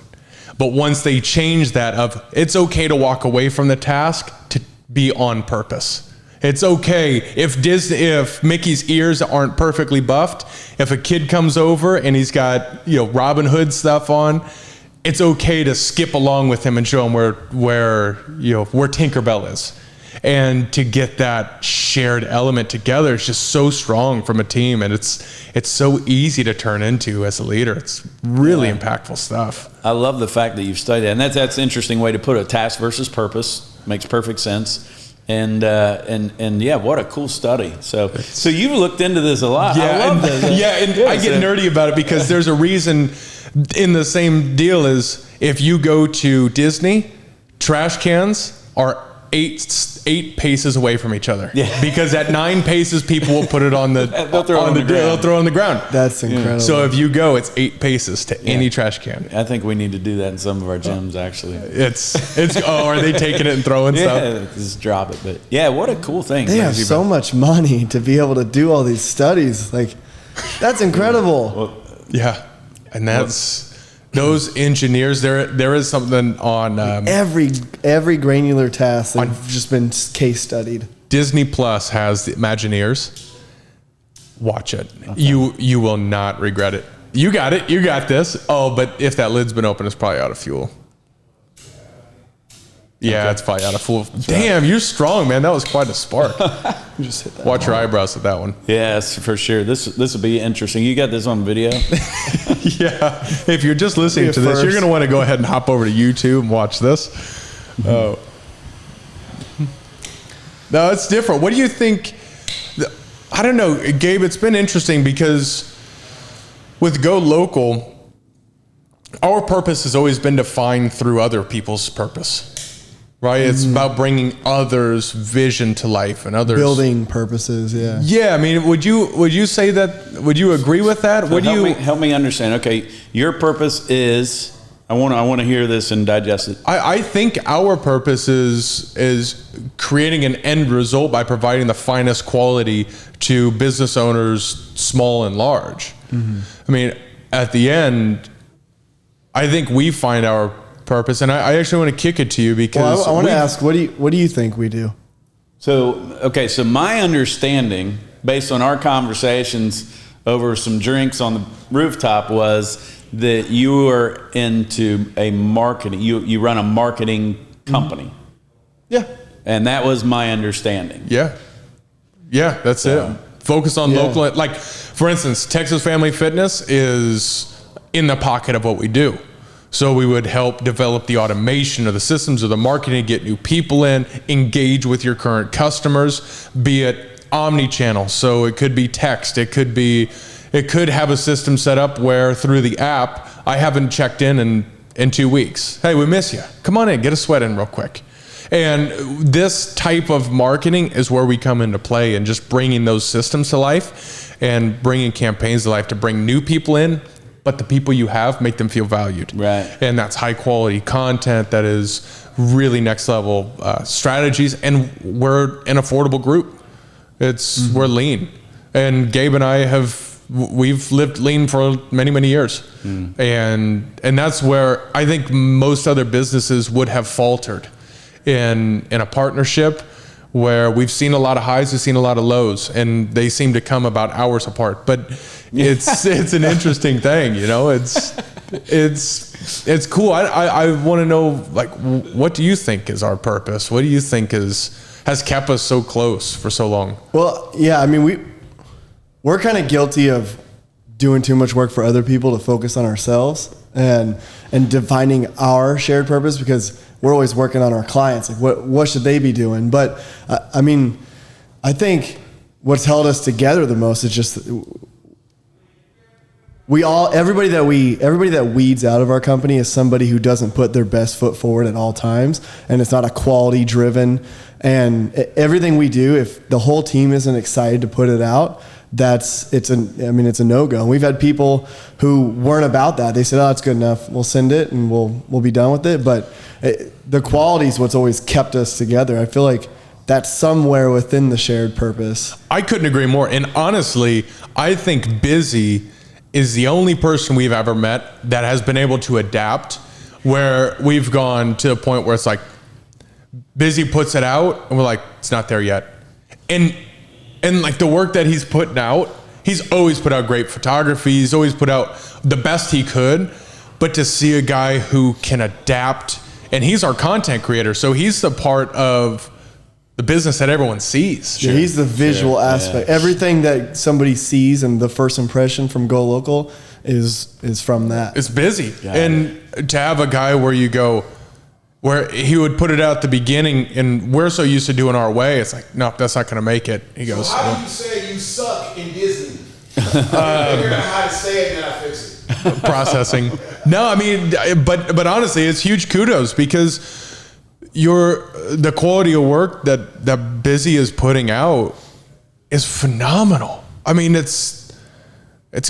But once they changed that it's okay to walk away from the task to be on purpose. It's okay if Mickey's ears aren't perfectly buffed, if a kid comes over and he's got, Robin Hood stuff on, it's okay to skip along with him and show him where Tinkerbell is. And to get that shared element together is just so strong from a team, and it's so easy to turn into as a leader. It's really impactful stuff. I love the fact that you've studied that, and that's an interesting way to put it. Task versus purpose makes perfect sense. And yeah, what a cool study. So you've looked into this a lot. Yeah, I love this. I get nerdy about it because there's a reason in the same deal as if you go to Disney, trash cans are eight paces away from each other. Yeah. Because at 9 paces, people will put it on the they'll throw it on the ground. That's incredible. So if you go, it's 8 paces to any trash can. I think we need to do that in some of our gyms. Actually, it's are they taking it and throwing stuff? Yeah, just drop it. But yeah, what a cool thing. They have so much money to be able to do all these studies. Like, that's incredible. Well, yeah, and that's. Those engineers, there is something on every granular task that's just been case studied. Disney Plus has the Imagineers. Watch it. Okay. You will not regret it. You got it. You got this. Oh, but if that lid's been open, it's probably out of fuel. Yeah, it's probably out of fuel. Damn, you're strong, man. That was quite a spark. Just hit that. Watch your eyebrows at that one. Yes, for sure. This will be interesting. You got this on video? Yeah. If you're just listening to this, you're going to want to go ahead and hop over to YouTube and watch this. Oh. No, it's different. What do you think? I don't know, Gabe, it's been interesting because with Go Local, our purpose has always been defined through other people's purpose. Right, it's about bringing others' vision to life and others building purposes. Yeah, yeah. I mean, would you say that? Would you agree with that? So help me understand? Okay, your purpose is. I want to hear this and digest it. I think our purpose is creating an end result by providing the finest quality to business owners, small and large. Mm-hmm. I mean, at the end, I think we find our purpose, and I actually want to kick it to you because I want to ask, what do you think we do? So my understanding, based on our conversations over some drinks on the rooftop, was that you are into a marketing. You run a marketing company. Yeah, and that was my understanding. Yeah, that's it. Focus on local. Like, for instance, Texas Family Fitness is in the pocket of what we do. So we would help develop the automation of the systems or the marketing, get new people in, engage with your current customers, be it omni-channel. So it could be text. It could have a system set up where through the app, I haven't checked in 2 weeks. Hey, we miss you. Come on in, get a sweat in real quick. And this type of marketing is where we come into play and just bringing those systems to life and bringing campaigns to life to bring new people in, but the people you have, make them feel valued. Right. And that's high quality content that is really next level strategies. And we're an affordable group. We're lean. And Gabe and I we've lived lean for many, many years. And that's where I think most other businesses would have faltered in a partnership where we've seen a lot of highs, we've seen a lot of lows, and they seem to come about hours apart. But it's an interesting thing, you know. It's cool. I want to know, like, what do you think is our purpose? What do you think has kept us so close for so long? Well, yeah, I mean, we're kind of guilty of doing too much work for other people to focus on ourselves and defining our shared purpose, because we're always working on our clients. Like, what should they be doing? But I mean, I think what's held us together the most is just everybody that weeds out of our company is somebody who doesn't put their best foot forward at all times, and it's not a quality driven. And everything we do, if the whole team isn't excited to put it out, it's a no-go. And we've had people who weren't about that. They said, "Oh, it's good enough. We'll send it and we'll be done with it." But the quality is what's always kept us together. I feel like that's somewhere within the shared purpose. I couldn't agree more. And honestly, I think Busy is the only person we've ever met that has been able to adapt, where we've gone to a point where it's like, Busy puts it out and we're like, it's not there yet. And like the work that he's putting out, he's always put out great photography. He's always put out the best he could. But to see a guy who can adapt, and he's our content creator, so he's the part of the business that everyone sees. Yeah, he's the visual aspect. Yeah. Everything that somebody sees and the first impression from Go Local is from that. It's Busy. And to have a guy where you go, where he would put it out at the beginning, and we're so used to doing our way, it's like, no, that's not going to make it. He goes, how do you say you suck in Disney? Figure out how to say it and then I fix it. Processing. No, I mean, but honestly, it's huge kudos, because the quality of work that Busy is putting out is phenomenal. I mean, it's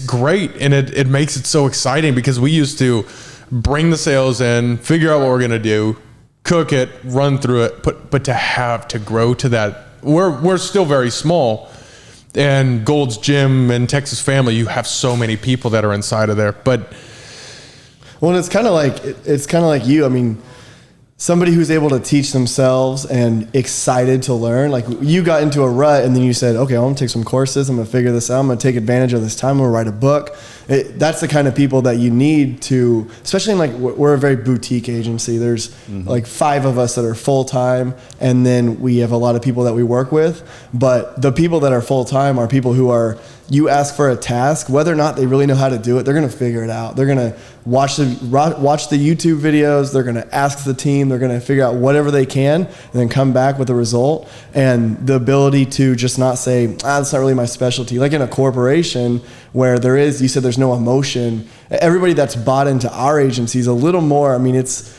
great, and it makes it so exciting, because we used to bring the sales in, figure out what we're gonna do, cook it, run through it, but to grow to that, we're still very small. And Gold's Gym and Texas Family, you have so many people that are inside of there, but well, it's kind of like you. I mean, somebody who's able to teach themselves and excited to learn. Like, you got into a rut and then you said, okay, I'm gonna take some courses. I'm gonna figure this out. I'm gonna take advantage of this time. I'm gonna write a book. That's the kind of people that you need to, especially in, like, we're a very boutique agency. There's like 5 of us that are full-time, and then we have a lot of people that we work with. But the people that are full-time are people who are, you ask for a task, whether or not they really know how to do it, they're going to figure it out. They're going to watch the YouTube videos. They're going to ask the team. They're going to figure out whatever they can and then come back with a result. And the ability to just not say, that's not really my specialty. Like in a corporation where you said there's no emotion. Everybody that's bought into our agency is a little more, I mean, it's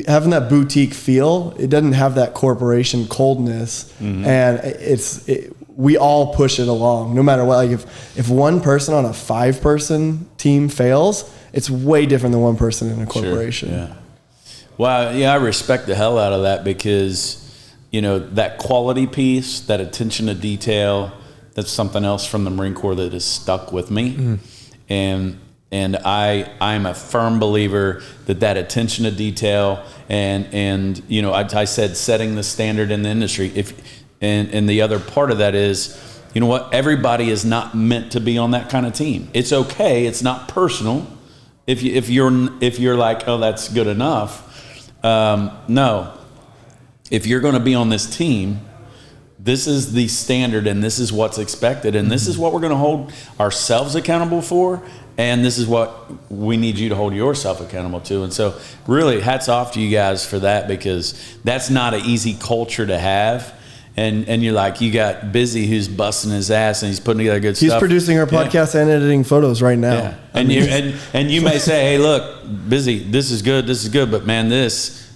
having that boutique feel. It doesn't have that corporation coldness. And we all push it along, no matter what. Like if one person on a 5-person team fails, it's way different than one person in a corporation. Sure. Yeah. Well, yeah, I respect the hell out of that, because, that quality piece, that attention to detail, that's something else from the Marine Corps that has stuck with me. And I'm a firm believer that attention to detail and I said setting the standard in the industry. And the other part of that is, you know what? Everybody is not meant to be on that kind of team. It's okay. It's not personal. If you're like, oh, that's good enough. No. If you're going to be on this team, this is the standard, and this is what's expected, and this is what we're going to hold ourselves accountable for, and this is what we need you to hold yourself accountable to. And so really, hats off to you guys for that, because that's not an easy culture to have. And you're like, you got Busy who's busting his ass and he's putting together good stuff. He's producing our podcast and editing photos right now. Yeah. And you may say, hey, look, Busy, this is good, but man,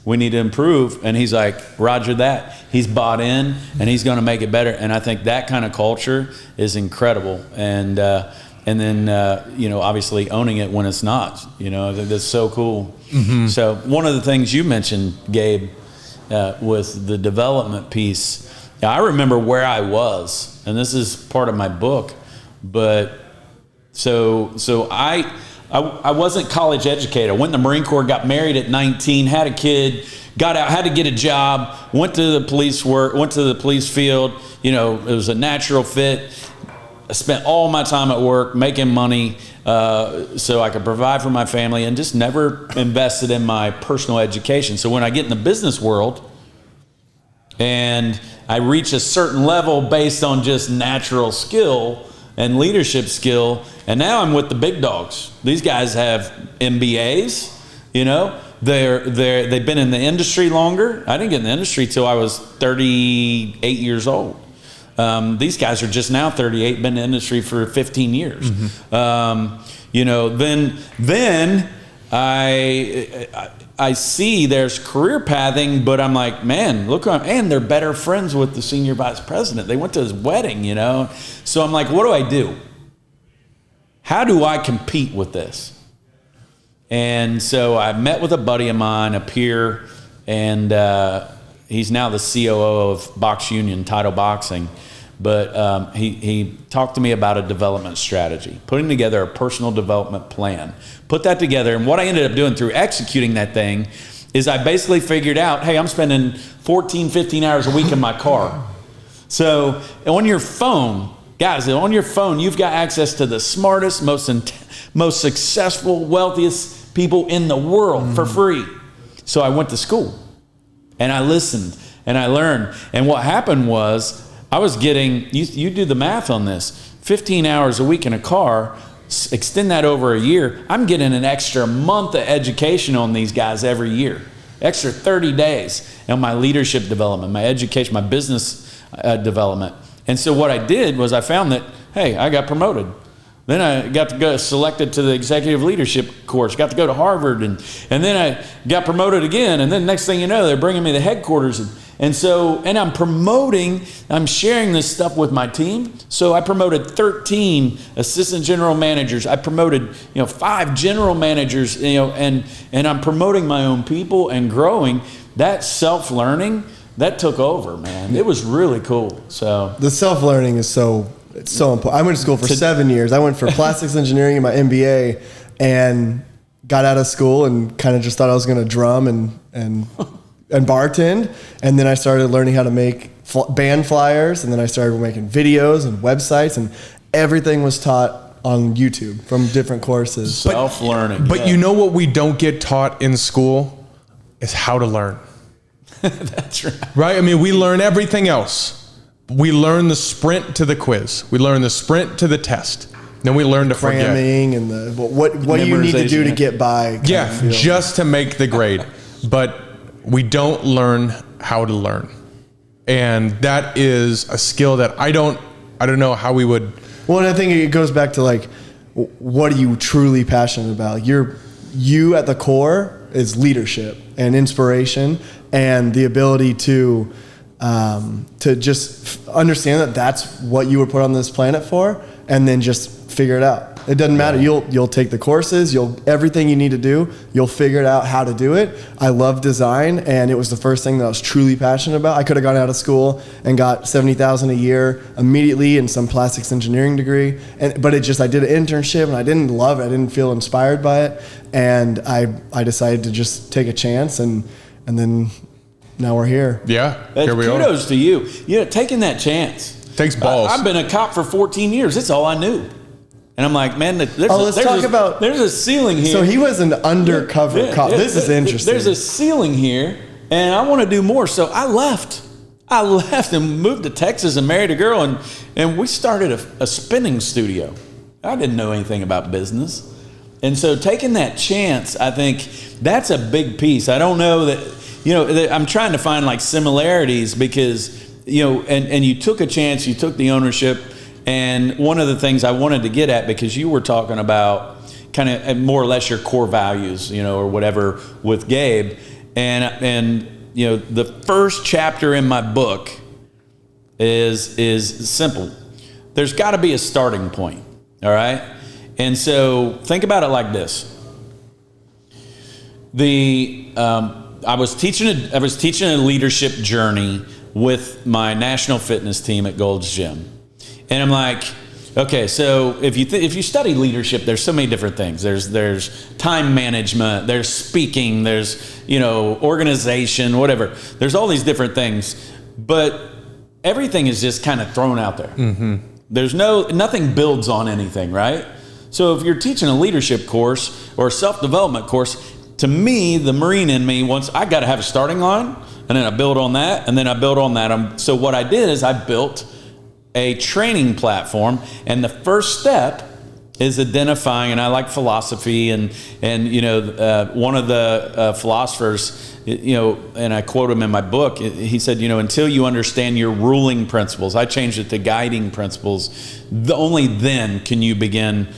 we need to improve. And he's like, roger that. He's bought in and he's going to make it better. And I think that kind of culture is incredible. And then obviously owning it when it's not. I think that's so cool. So one of the things you mentioned, Gabe, with the development piece, I remember where I was, and this is part of my book, but so I wasn't college educated. I went in the Marine Corps, got married at 19, had a kid, got out, had to get a job, went to the police field. It was a natural fit. I spent all my time at work making money so I could provide for my family, and just never invested in my personal education. So when I get in the business world and I reach a certain level based on just natural skill and leadership skill, and now I'm with the big dogs. These guys have MBAs, they've been in the industry longer. I didn't get in the industry till I was 38 years old. These guys are just now 38, been in the industry for 15 years. Then I see there's career pathing, but I'm like, man, look, and they're better friends with the senior vice president. They went to his wedding, So I'm like, what do? How do I compete with this? And so I met with a buddy of mine, a peer, and he's now the COO of Box Union, Title Boxing. But he talked to me about a development strategy, putting together a personal development plan. Put that together, and what I ended up doing through executing that thing is I basically figured out, hey, I'm spending 14, 15 hours a week in my car. So on your phone, guys, on your phone, you've got access to the smartest, most successful, wealthiest people in the world for free. So I went to school, and I listened, and I learned. And what happened was, I was getting, you do the math on this, 15 hours a week in a car, extend that over a year, I'm getting an extra month of education on these guys every year. Extra 30 days on my leadership development, my education, my business development. And so what I did was I found that, hey, I got promoted. Then I got to go selected to the executive leadership course, got to go to Harvard, and then I got promoted again. And then next thing you know, they're bringing me to headquarters. And I'm promoting, I'm sharing this stuff with my team. So I promoted 13 assistant general managers. I promoted, 5 general managers, and I'm promoting my own people and growing. That self-learning, that took over, man. It was really cool. So the self-learning is it's so important. I went to school for 7 years. I went for plastics engineering in my MBA and got out of school and kind of just thought I was going to drum and bartend. And then I started learning how to make band flyers. And then I started making videos and websites, and everything was taught on YouTube from different courses. Self-learning. But you know what we don't get taught in school is how to learn. That's right. Right? I mean, we learn everything else. We learn the sprint to the quiz. We learn the sprint to the test. Then we learn to forget. Cramming and what you need to do to get by. Yeah, just to make the grade. But we don't learn how to learn. And that is a skill that I don't know how we would. Well, and I think it goes back to like, what are you truly passionate about? You at the core is leadership and inspiration and the ability to just understand that that's what you were put on this planet for, and then just figure it out. It doesn't matter. You'll take the courses, everything you need to do, you'll figure it out how to do it. I love design, and it was the first thing that I was truly passionate about. I could have gone out of school and got $70,000 a year immediately in some plastics engineering degree, but I did an internship and I didn't love it. I didn't feel inspired by it, and I decided to just take a chance, and then now we're here. Yeah, here we are. Kudos to you. Taking that chance. Takes balls. I've been a cop for 14 years. That's all I knew. And I'm like, man, there's a ceiling here. So he was an undercover cop. This is interesting. There's a ceiling here, and I want to do more. So I left and moved to Texas and married a girl, and we started a spinning studio. I didn't know anything about business. And so taking that chance, I think that's a big piece. I don't know that, I'm trying to find like similarities because, and you took a chance, you took the ownership. And one of the things I wanted to get at, because you were talking about kind of more or less your core values, or whatever with Gabe. And the first chapter in my book is simple. There's got to be a starting point. All right. And so think about it like this. I was teaching a leadership journey with my national fitness team at Gold's Gym. And I'm like, okay, so if you study leadership, there's so many different things. There's time management, there's speaking, there's, organization, whatever. There's all these different things, but everything is just kind of thrown out there. Mm-hmm. There's nothing builds on anything, right? So if you're teaching a leadership course or a self-development course, to me, the Marine in me I got to have a starting line, and then I build on that, and then I build on that. So what I did is I built a training platform, and the first step is identifying, and I like philosophy, and one of the philosophers, and I quote him in my book, he said, until you understand your ruling principles, I changed it to guiding principles, only then can you begin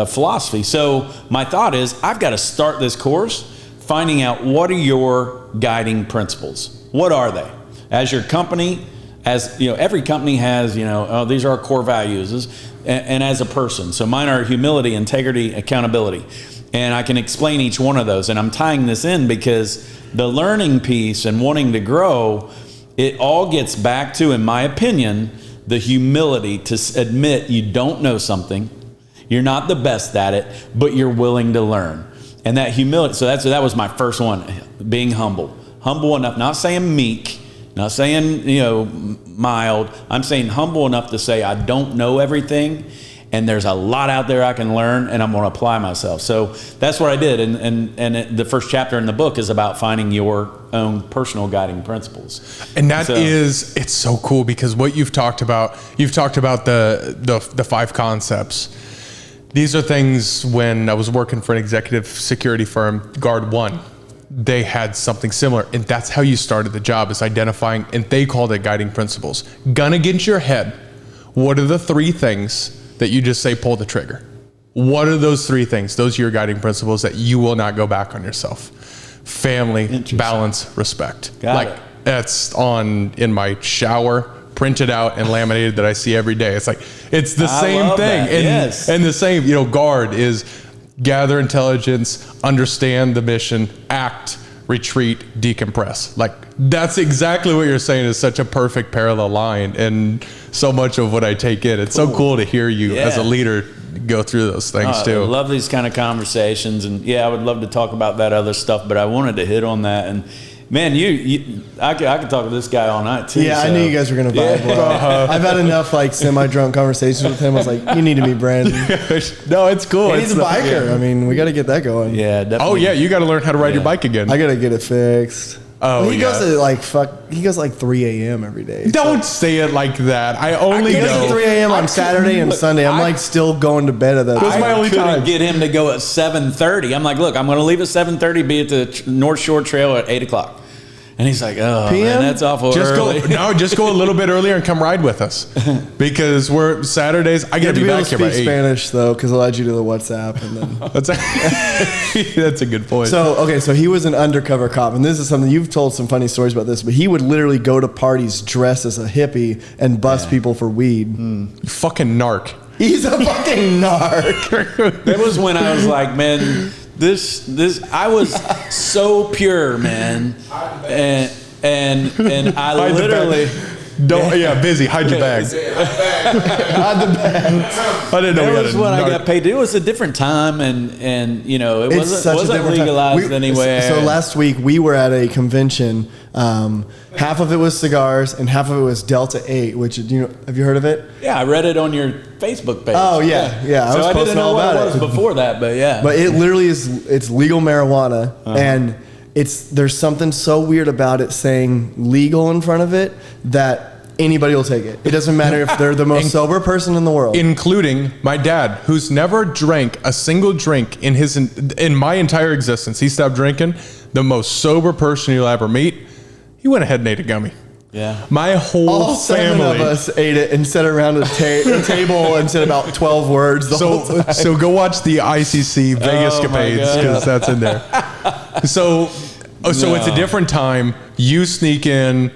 philosophy. So my thought is, I've got to start this course finding out what are your guiding principles. What are they? As your company, every company has, these are our core values, and as a person. So mine are humility, integrity, accountability. And I can explain each one of those. And I'm tying this in because the learning piece and wanting to grow, it all gets back to, in my opinion, the humility to admit you don't know something, you're not the best at it, but you're willing to learn. And that humility, so that was my first one, being humble. Humble enough, not saying meek, not saying, mild. I'm saying humble enough to say I don't know everything, and there's a lot out there I can learn, and I'm going to apply myself. So that's what I did. And the first chapter in the book is about finding your own personal guiding principles. And it's so cool because what you've talked about the 5 concepts. These are things when I was working for an executive security firm, Guard 1. They had something similar, and that's how you started the job, is identifying, and they called it guiding principles. Gun against your head, what are the 3 things that you just say pull the trigger? What are those 3 things? Those are your guiding principles that you will not go back on yourself. Family, balance, respect. Got it. That's in my shower, printed out and laminated, that I see every day. It's like, it's the same thing. And the same, guard is gather intelligence, understand the mission, act, retreat, decompress. Like, that's exactly what you're saying is such a perfect parallel line. And so much of what I take in, it's so cool to hear you as a leader go through those things too. I love these kind of conversations, and I would love to talk about that other stuff, but I wanted to hit on that. And man, I could talk to this guy all night too. Yeah, so. I knew you guys were going to vibe well. I've had enough semi-drunk conversations with him. I was like, you need to meet Brandon. No, it's cool. And he's a biker. I mean, we got to get that going. Yeah, definitely. Oh yeah, you got to learn how to ride your bike again. I got to get it fixed. Oh, he goes to he goes 3 a.m. every day. Don't say it like that. I only go 3 a.m. on Saturday and Sunday. I'm still going to bed at that. That's my only time. I couldn't get him to go at 7:30. I'm like, look, I'm going to leave at 7:30, be at the North Shore Trail at 8 o'clock. And he's like, oh, man, that's awful early. Just go a little bit earlier and come ride with us. Because we're Saturdays. I got to be back here by 8. Spanish, though, because it allowed you to the WhatsApp. And then that's a good point. So he was an undercover cop. And this is something, you've told some funny stories about this, but he would literally go to parties dressed as a hippie and bust people for weed. You fucking narc. He's a fucking narc. That was when I was like, man, I was so pure, man, and I literally busy. Hide your bags. Hide the bags. I didn't know that was when I got paid. It was a different time, and it wasn't legalized anywhere. So last week we were at a convention. Half of it was cigars and half of it was Delta 8, which, have you heard of it? Yeah, I read it on your Facebook page. Oh yeah. So I didn't know what it was before that, but yeah. But it literally it's legal marijuana, and there's something so weird about it saying legal in front of it that anybody will take it. It doesn't matter if they're the most sober person in the world. Including my dad, who's never drank a single drink in my entire existence. He stopped drinking. The most sober person you'll ever meet. He went ahead and ate a gummy. Yeah. My whole All family. 7 of us ate it and sat around a table and said about 12 words the whole time. So go watch the ICC Vegas Capades, because that's in there. So it's a different time. You sneak in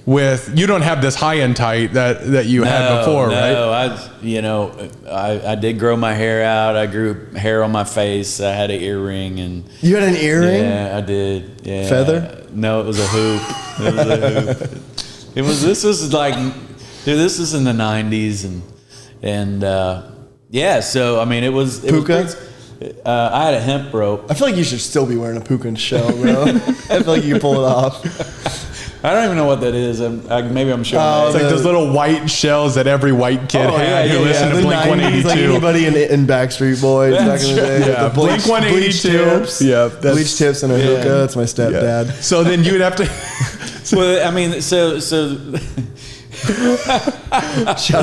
with, you don't have this high-end tight that you had before, right? No, I did grow my hair out. I grew hair on my face. I had an earring, and you had an earring? Yeah, I did. Yeah. Feather? No, it was a hoop. This is in the 90s, and so I mean it was puka? I had a hemp rope. I feel like you should still be wearing a puka shell, bro. I feel like you can pull it off. I don't even know what that is. Maybe I'm sure. It's like those little white shells that every white kid had who listened to Blink 182. Like anybody in Backstreet Boys back in the day. Yeah, Blink 182. Tips. Yeah, bleach tips and a hookah. That's my stepdad. Yeah. So then you would have to. Well, I mean, so. Shout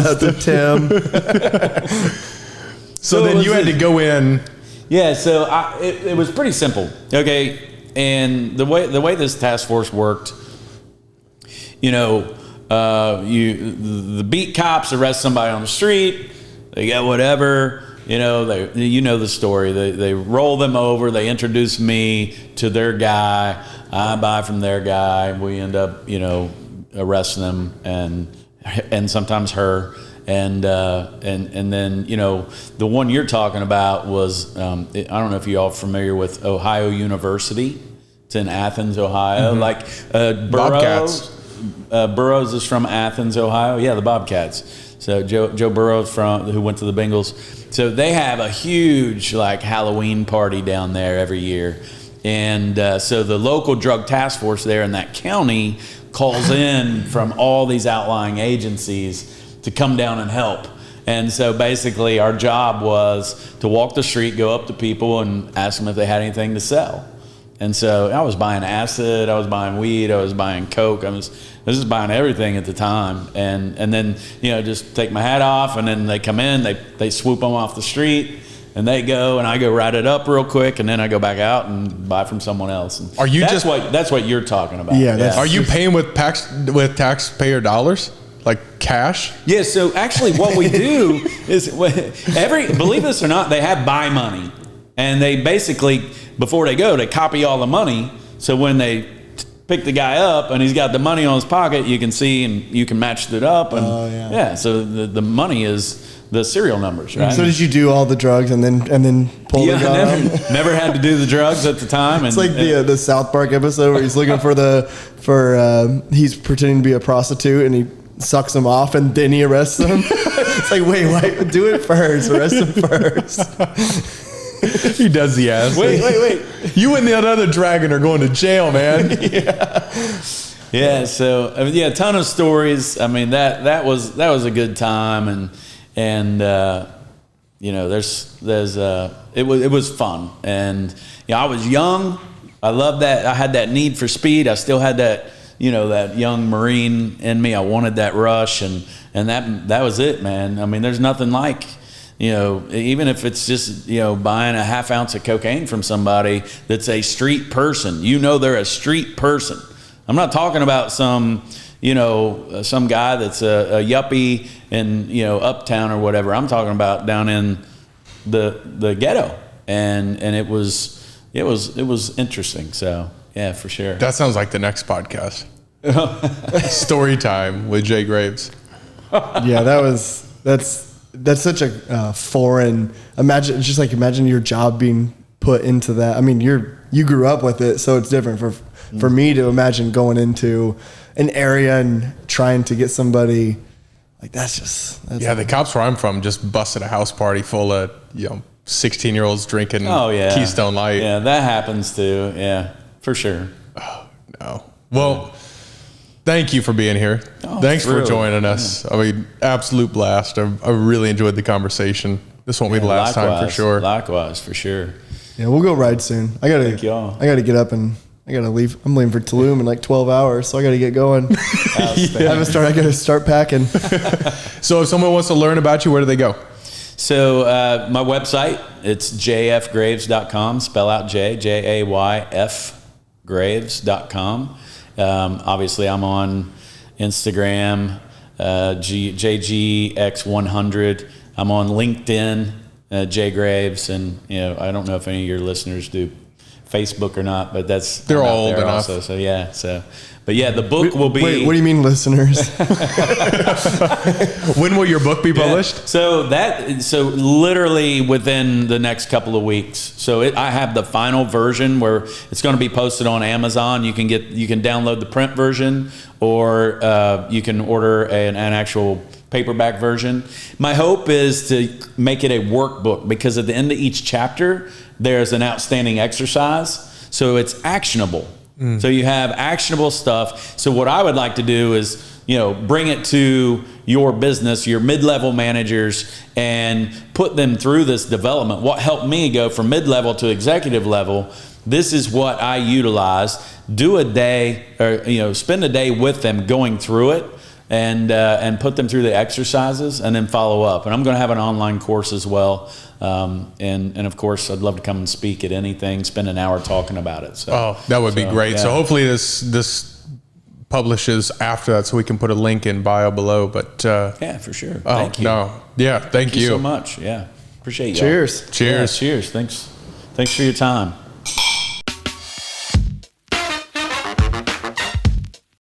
out to Tim. So then you had to go in. Yeah, so it was pretty simple. Okay, and the way this task force worked, the beat cops arrest somebody on the street, they get whatever, the story. They roll them over, they introduce me to their guy, I buy from their guy, we end up, arresting them and sometimes her. And then the one you're talking about was I don't know if you all are familiar with Ohio University. It's in Athens, Ohio. Mm-hmm. Bobcats. Burroughs is from Athens, Ohio. Yeah, the Bobcats. So Joe Burrows who went to the Bengals. So they have a huge Halloween party down there every year, and so the local drug task force there in that county calls in from all these outlying agencies to come down and help. And so basically our job was to walk the street, go up to people and ask them if they had anything to sell. And so I was buying acid, I was buying weed, I was buying coke, I was just buying everything at the time. And then, just take my hat off, and then they come in, they swoop them off the street, and they go, and I go write it up real quick, and then I go back out and buy from someone else. And that's what you're talking about. Yeah. Are you paying with taxpayer dollars? Like cash? Yeah, so actually what we do is believe this or not, they have buy money. And they basically, before they go, they copy all the money. So when they pick the guy up and he's got the money on his pocket, you can see and you can match it up. And so the money is the serial numbers, right? So did you do all the drugs and then pull the gun? Never had to do the drugs at the time. It's like the South Park episode where he's looking he's pretending to be a prostitute and he sucks him off and then he arrests him. It's like, wait, do it first. Arrest him first. He does the ass. Wait. You and the other dragon are going to jail, man. Yeah. So a ton of stories. I mean, that was a good time, and it was fun, and I was young. I loved that. I had that need for speed. I still had that. That young Marine in me. I wanted that rush, and that was it, man. I mean, there's nothing like, even if it's just, buying a half ounce of cocaine from somebody that's a street person. They're a street person. I'm not talking about some guy that's a yuppie in, uptown or whatever. I'm talking about down in the ghetto, and it was interesting. So. Yeah, for sure. That sounds like the next podcast. Story time with Jay Graves. Yeah, that's such a foreign. Imagine your job being put into that. I mean, you grew up with it, so it's different for me to imagine going into an area and trying to get somebody that's the cops where I'm from just busted a house party full of 16-year-olds drinking Keystone Light. Yeah, that happens too. Yeah. For sure. Oh, no. Well, thank you for being here. Thanks for joining us. Yeah. I mean, absolute blast. I really enjoyed the conversation. This won't be the last time for sure. Likewise, for sure. Yeah, we'll go ride soon. I gotta get up and I gotta leave. I'm leaving for Tulum in 12 hours, so I gotta get going. I gotta start packing. So if someone wants to learn about you, where do they go? So my website, it's jfgraves.com, spell out Jayf graves.com. Obviously I'm on Instagram, JGX100. I'm on LinkedIn, Jay Graves, and I don't know if any of your listeners do Facebook or not, but they're all old enough. Also, but the book will be. Wait, what do you mean, listeners? When will your book be published? So literally within the next couple of weeks. So I have the final version where it's going to be posted on Amazon. You can download the print version, or you can order an actual paperback version. My hope is to make it a workbook, because at the end of each chapter there's an outstanding exercise, so it's actionable. So you have actionable stuff. So what I would like to do is, bring it to your business, your mid-level managers, and put them through this development. What helped me go from mid-level to executive level, this is what I utilize. Do a day, or spend a day with them going through it. and put them through the exercises and then follow up. And I'm going to have an online course as well. And of course, I'd love to come and speak at anything, spend an hour talking about it. So, that would be great. yeah. So hopefully this publishes after that, so we can put a link in bio below. But yeah, for sure. Thank you. Thank you so much. Yeah, appreciate you. Cheers. Cheers. Cheers. Thanks for your time.